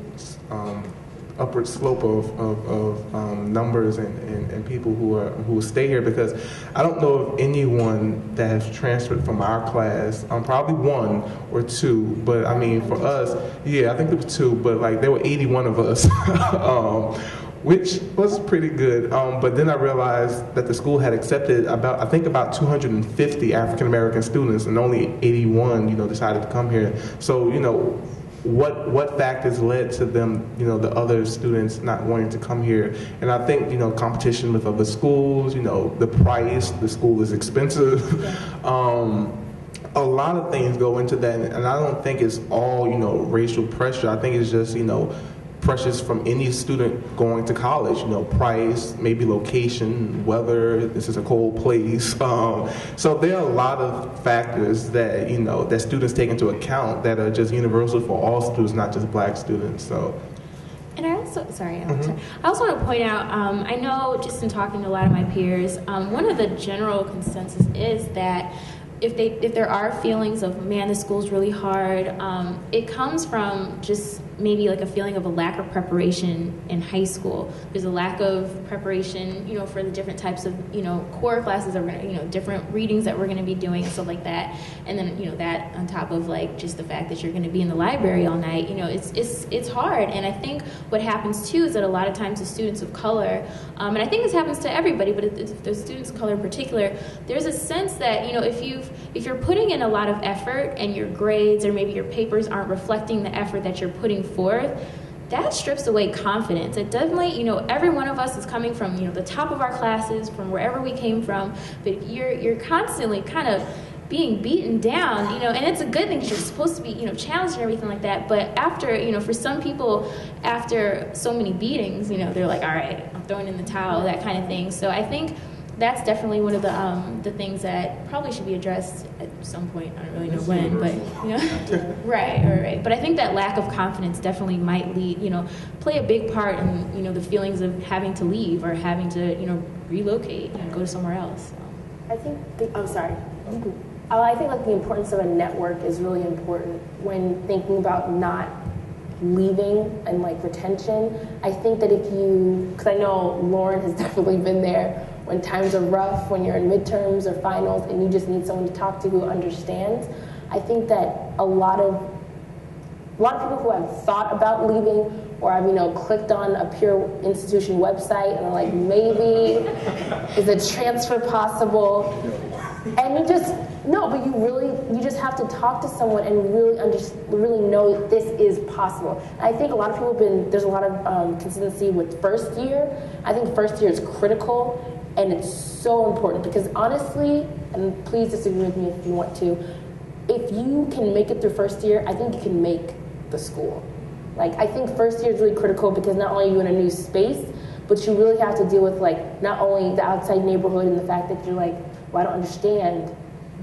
upward slope of numbers and people who stay here, because I don't know of anyone that has transferred from our class. Probably one or two, but I mean for us, yeah, I think it was two, but like there were 81 of us, which was pretty good. But then I realized that the school had accepted about 250 African American students, and only 81, decided to come here. So, what factors led to them, the other students not wanting to come here? And I think, competition with other schools, the price, the school is expensive. A lot of things go into that, and I don't think it's all, racial pressure. I think it's just, pressures from any student going to college, price, maybe location, weather, this is a cold place. So there are a lot of factors that, that students take into account that are just universal for all students, not just black students. So. And I also, I also want to point out, I know just in talking to a lot of my peers, one of the general consensus is that if there are feelings of, man, this school's really hard, it comes from just maybe like a feeling of a lack of preparation in high school. There's a lack of preparation, for the different types of, core classes that we're gonna, different readings that we're gonna be doing, stuff like that. And then, that on top of like just the fact that you're gonna be in the library all night, it's hard. And I think what happens too is that a lot of times the students of color, and I think this happens to everybody, but the students of color in particular, there's a sense that, if you're putting in a lot of effort and your grades or maybe your papers aren't reflecting the effort that you're putting forth, that strips away confidence. It definitely, every one of us is coming from, the top of our classes, from wherever we came from, but you're constantly kind of being beaten down, and it's a good thing because you're supposed to be, challenged and everything like that. But after, for some people, after so many beatings, they're like, all right, I'm throwing in the towel, that kind of thing. So I think that's definitely one of the things that probably should be addressed at some point. I don't really know when, but right. But I think that lack of confidence definitely might play a big part in the feelings of having to leave or having to relocate and go somewhere else. So. I think I think like the importance of a network is really important when thinking about not leaving and like retention. I think that because I know Lauren has definitely been there when times are rough, when you're in midterms or finals and you just need someone to talk to who understands. I think that a lot of people who have thought about leaving or have, clicked on a peer institution website and are like, maybe is a transfer possible? And but you just have to talk to someone and really know that this is possible. And I think a lot of people there's a lot of consistency with first year. I think first year is critical. And it's so important because honestly, and please disagree with me if you want to, if you can make it through first year, I think you can make the school. Like, I think first year is really critical because not only are you in a new space, but you really have to deal with like not only the outside neighborhood and the fact that you're like, well, I don't understand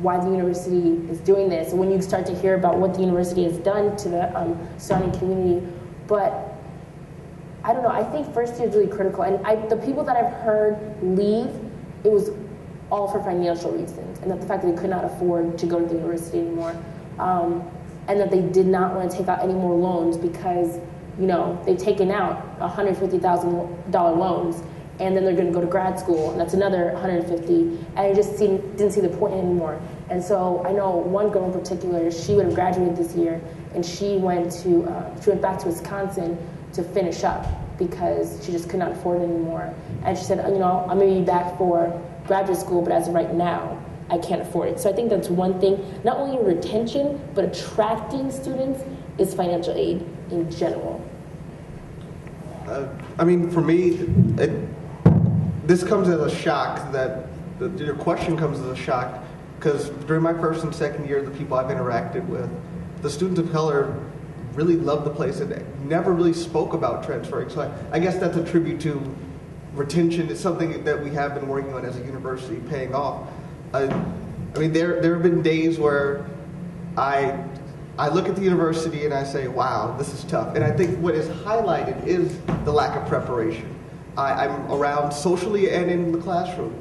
why the university is doing this. And when you start to hear about what the university has done to the surrounding community, but I don't know, I think first year is really critical. And the people that I've heard leave, it was all for financial reasons. And that the fact that they could not afford to go to the university anymore. And that they did not want to take out any more loans because, they've taken out $150,000 loans. And then they're going to go to grad school. And that's another $150,000. And I just didn't see the point anymore. And so I know one girl in particular, she would have graduated this year. And she went back to Wisconsin to finish up because she just could not afford it anymore. And she said, I'm going to be back for graduate school, but as of right now, I can't afford it. So I think that's one thing, not only retention, but attracting students is financial aid in general. For me, this comes as a shock your question comes as a shock because during my first and second year, the people I've interacted with, the students of color really loved the place and never really spoke about transferring. So I guess that's a tribute to retention. It's something that we have been working on as a university, paying off. There have been days where I look at the university and I say, wow, this is tough. And I think what is highlighted is the lack of preparation. I'm around socially and in the classroom.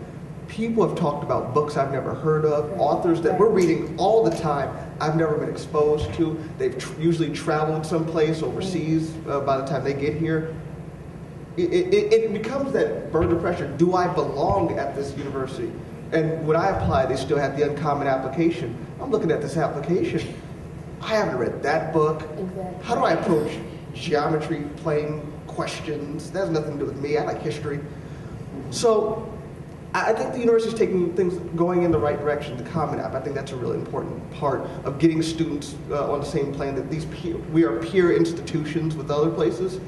People have talked about books I've never heard of, authors that we're reading all the time I've never been exposed to. They've usually traveled someplace overseas by the time they get here. it becomes that burden of pressure. Do I belong at this university? And when I apply, they still have the uncommon application. I'm looking at this application. I haven't read that book. Exactly. How do I approach geometry, plane questions? That has nothing to do with me. I like history. So I think the university is taking things going in the right direction. The Common App, I think that's a really important part of getting students on the same plane. That we are peer institutions with other places.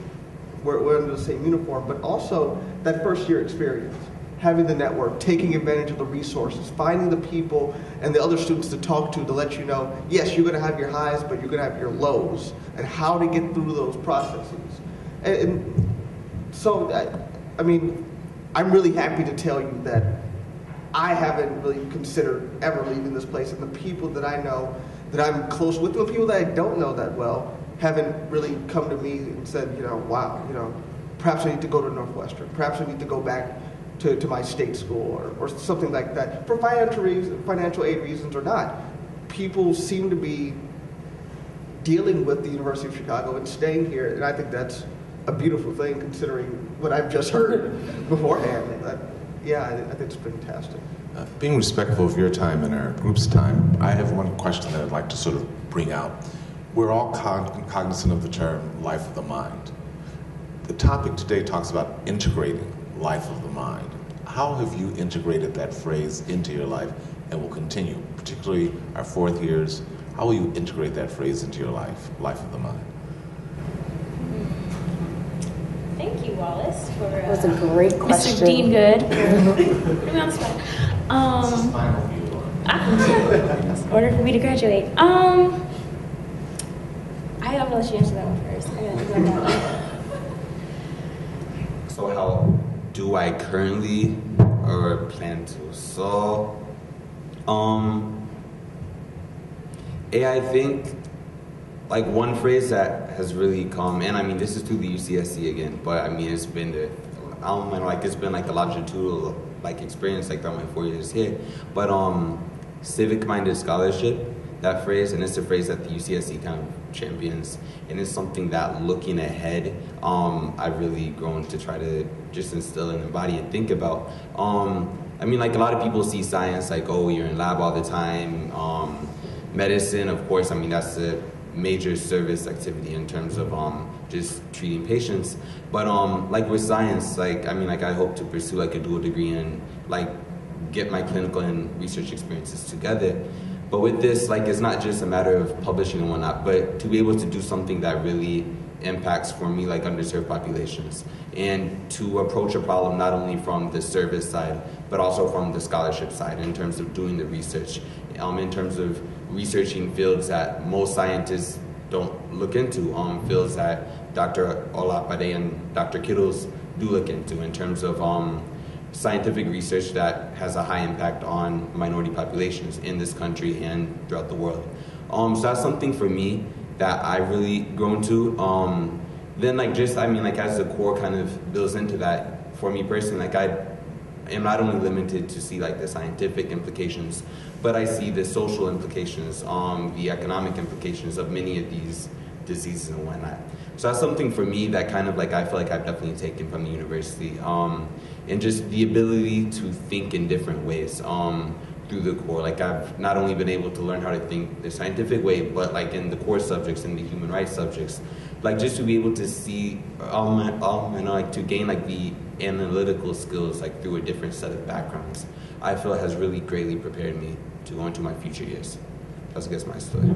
We're under the same uniform, but also that first year experience, having the network, taking advantage of the resources, finding the people and the other students to talk to let you know, yes, you're going to have your highs, but you're going to have your lows, and how to get through those processes. And so, I mean, I'm really happy to tell you that I haven't really considered ever leaving this place, and the people that I know, that I'm close with, and the people that I don't know that well, haven't really come to me and said, wow, perhaps I need to go to Northwestern. Perhaps I need to go back to my state school or something like that. For financial aid reasons or not, people seem to be dealing with the University of Chicago and staying here, and I think that's a beautiful thing considering what I've just heard beforehand. I think it's fantastic. Being respectful of your time and our group's time, I have one question that I'd like to sort of bring out. We're all cognizant of the term life of the mind. The topic today talks about integrating life of the mind. How have you integrated that phrase into your life and will continue, particularly our fourth years? How will you integrate that phrase into your life of the mind? Thank you, Wallace, for That was a great question. Mr. Dean Good. Put me on the spot. Order for me to graduate. I have to let you answer that one first. I gotta think about that one. So how do I currently or plan to? So, I think like one phrase that has really come, and I mean this is through the UCSC again, but I mean it's been it's been like a longitudinal like experience like throughout my 4 years here. But civic-minded scholarship, that phrase, and it's a phrase that the UCSC kind of champions, and it's something that looking ahead, I've really grown to try to just instill and embody and think about. I mean, like a lot of people see science like, oh, you're in lab all the time. Medicine, of course, I mean, that's a major service activity in terms of just treating patients. But like with science, like, I mean, like I hope to pursue like a dual degree and like get my clinical and research experiences together. But with this, like, it's not just a matter of publishing and whatnot, but to be able to do something that really impacts, for me, like underserved populations, and to approach a problem not only from the service side, but also from the scholarship side in terms of doing the research, in terms of researching fields that most scientists don't look into, fields that Dr. Olapade and Dr. Kittles do look into in terms of scientific research that has a high impact on minority populations in this country and throughout the world. So that's something for me that I've really grown to. Then like just, I mean, like as the core kind of builds into that, for me personally, like I am not only limited to see like the scientific implications, but I see the social implications, the economic implications of many of these diseases and whatnot. So that's something for me that kind of like I feel like I've definitely taken from the university, and just the ability to think in different ways through the core. Like I've not only been able to learn how to think the scientific way, but like in the core subjects and the human rights subjects, like just to be able to see and like to gain like the analytical skills like through a different set of backgrounds, I feel has really greatly prepared me to go into my future years. That's I guess my story.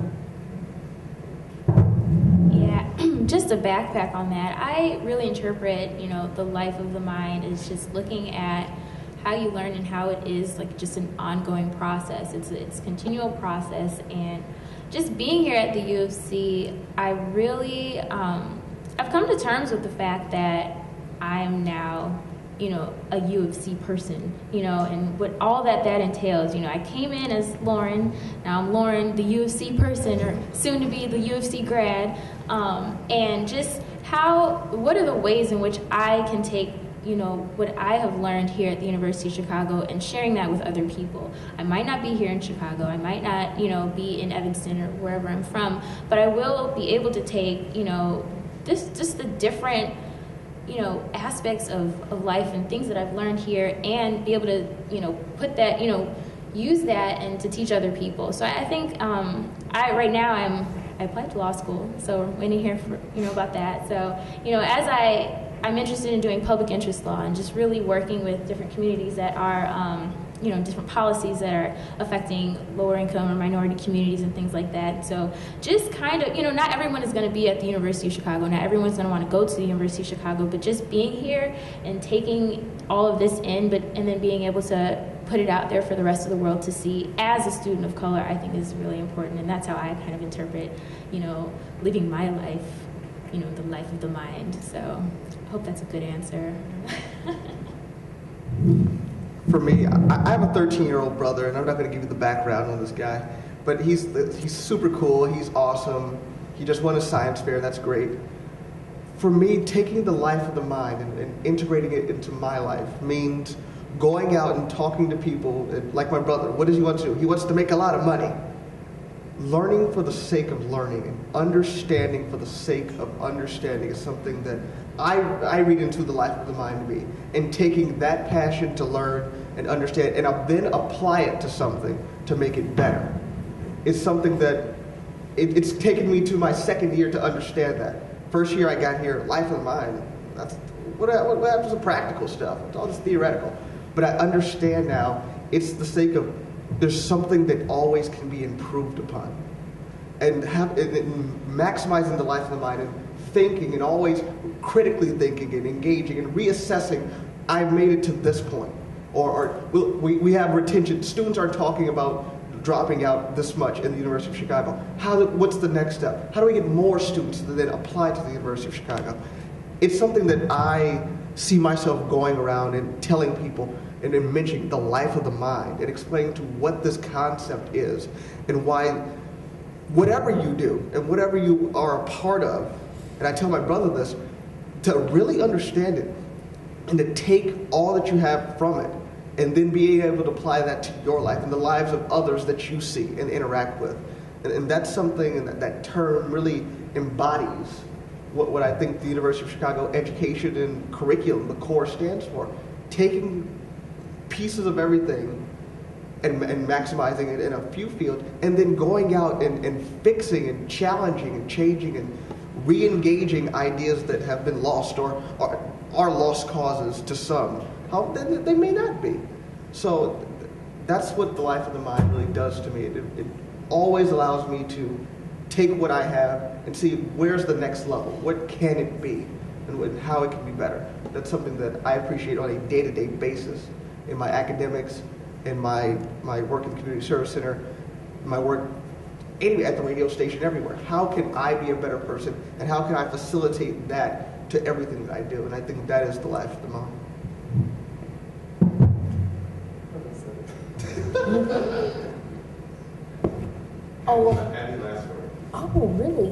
Just to backpack on that, I really interpret, the life of the mind is just looking at how you learn and how it is like just an ongoing process. It's a continual process, and just being here at the U of C, I really, I've come to terms with the fact that I'm now, a U of C person, and what all that entails. I came in as Lauren, now I'm Lauren, the U of C person, or soon to be the U of C grad, and just what are the ways in which I can take, what I have learned here at the University of Chicago and sharing that with other people. I might not be here in Chicago, I might not, be in Evanston or wherever I'm from, but I will be able to take, just the different aspects of life and things that I've learned here, and be able to, put that, use that and to teach other people. So I think right now I applied to law school, so we're waiting here for, about that. So, as I'm interested in doing public interest law and just really working with different communities that are, different policies that are affecting lower income or minority communities and things like that. So just kind of, not everyone is going to be at the University of Chicago. Not everyone's going to want to go to the University of Chicago, but just being here and taking all of this in, and then being able to put it out there for the rest of the world to see as a student of color, I think is really important. And that's how I kind of interpret, living my life, the life of the mind. So I hope that's a good answer. For me, I have a 13-year-old brother, and I'm not going to give you the background on this guy, but he's super cool. He's awesome. He just won a science fair. That's great. For me, taking the life of the mind and integrating it into my life means going out and talking to people, like my brother. What does he want to do? He wants to make a lot of money. Learning for the sake of learning and understanding for the sake of understanding is something that I read into the life of the mind to be. And taking that passion to learn and understand and then apply it to something to make it better is something that it's taken me to my second year to understand that. First year I got here, life of the mind, that's what happens to practical stuff? It's all just theoretical. But I understand now it's the sake of there's something that always can be improved upon. And maximizing the life of the mind and thinking and always critically thinking and engaging and reassessing, I've made it to this point. Or we have retention. Students are talking about dropping out this much in the University of Chicago. What's the next step? How do we get more students to then apply to the University of Chicago? It's something that I see myself going around and telling people and then mentioning the life of the mind and explaining to what this concept is and why whatever you do and whatever you are a part of, and I tell my brother this, to really understand it and to take all that you have from it and then be able to apply that to your life and the lives of others that you see and interact with. And that's something, and that term really embodies what I think the University of Chicago education and curriculum, the core, stands for. Taking pieces of everything and maximizing it in a few fields, and then going out and fixing and challenging and changing and re-engaging ideas that have been lost or are lost causes to some. How they may not be. So that's what the life of the mind really does to me. It always allows me to take what I have and see where's the next level, what can it be, and how it can be better. That's something that I appreciate on a day-to-day basis in my academics, in my work in the community service center, my work at the radio station, everywhere. How can I be a better person, and how can I facilitate that to everything that I do? And I think that is the life of the mind. Andy, last word. Oh, really?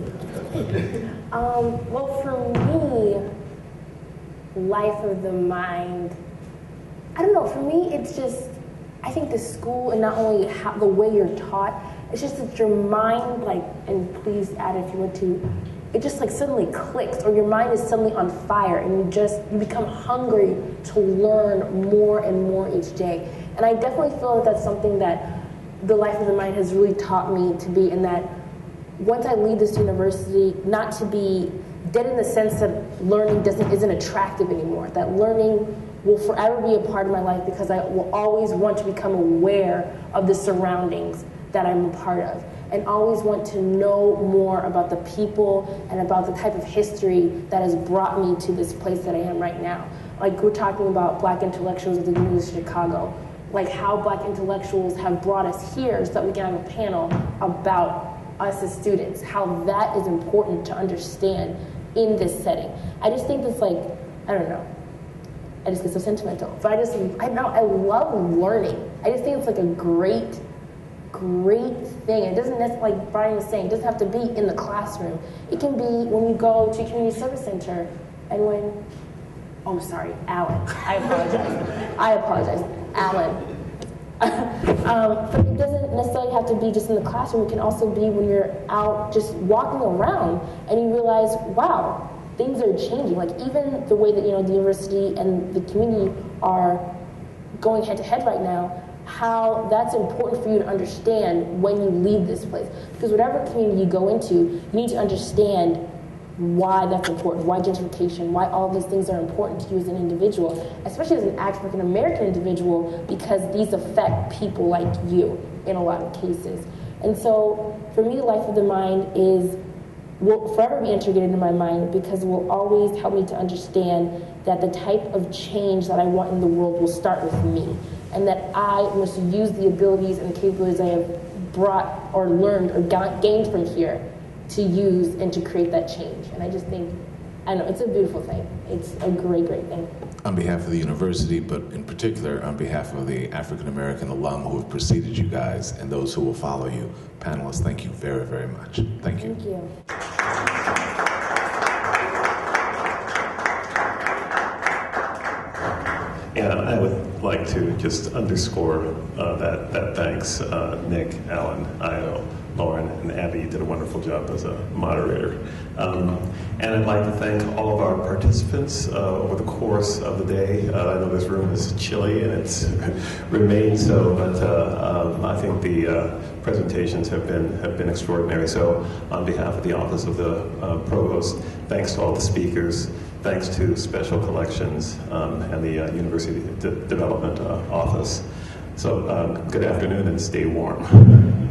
Well, for me, life of the mind, I don't know, for me, it's just, I think the school, and not only the way you're taught, it's just that your mind, and please add if you want to, it just suddenly clicks, or your mind is suddenly on fire, and you become hungry to learn more and more each day. And I definitely feel that that's something that the life of the mind has really taught me to be, and that once I leave this university, not to be dead in the sense that learning isn't attractive anymore, that learning will forever be a part of my life because I will always want to become aware of the surroundings that I'm a part of, and always want to know more about the people and about the type of history that has brought me to this place that I am right now. We're talking about Black intellectuals at the University of Chicago, how Black intellectuals have brought us here so that we can have a panel about us as students, how that is important to understand in this setting. I just think it's I don't know, I just get so sentimental. But I love learning. I just think it's a great thing. It doesn't necessarily, like Brian was saying, it doesn't have to be in the classroom. It can be when you go to a community service center and when, oh, sorry, Alan. I apologize. Alan. But it doesn't necessarily have to be just in the classroom. It can also be when you're out just walking around and you realize, wow, things are changing. Like even the way that, you know, the university and the community are going head to head right now, how that's important for you to understand when you leave this place. Because whatever community you go into, you need to understand why that's important, why gentrification, why all these things are important to you as an individual, especially as an African American individual, because these affect people like you in a lot of cases. And so for me, Life of the Mind will forever be integrated in my mind, because it will always help me to understand that the type of change that I want in the world will start with me, and that I must use the abilities and the capabilities I have brought or learned or gained from here to use and to create that change. And I just think, I know, it's a beautiful thing. It's a great, great thing. On behalf of the university, but in particular on behalf of the African American alum who have preceded you guys and those who will follow you, panelists, thank you very, very much. Thank you. Thank you. Yeah, I would like to just underscore that thanks, Nick, Alan, Io, Lauren, and Abby did a wonderful job as a moderator. And I'd like to thank all of our participants over the course of the day. I know this room is chilly and it's remained so, but I think the presentations have been extraordinary. So on behalf of the Office of the Provost, thanks to all the speakers, thanks to Special Collections and the University Development Office. So good afternoon and stay warm.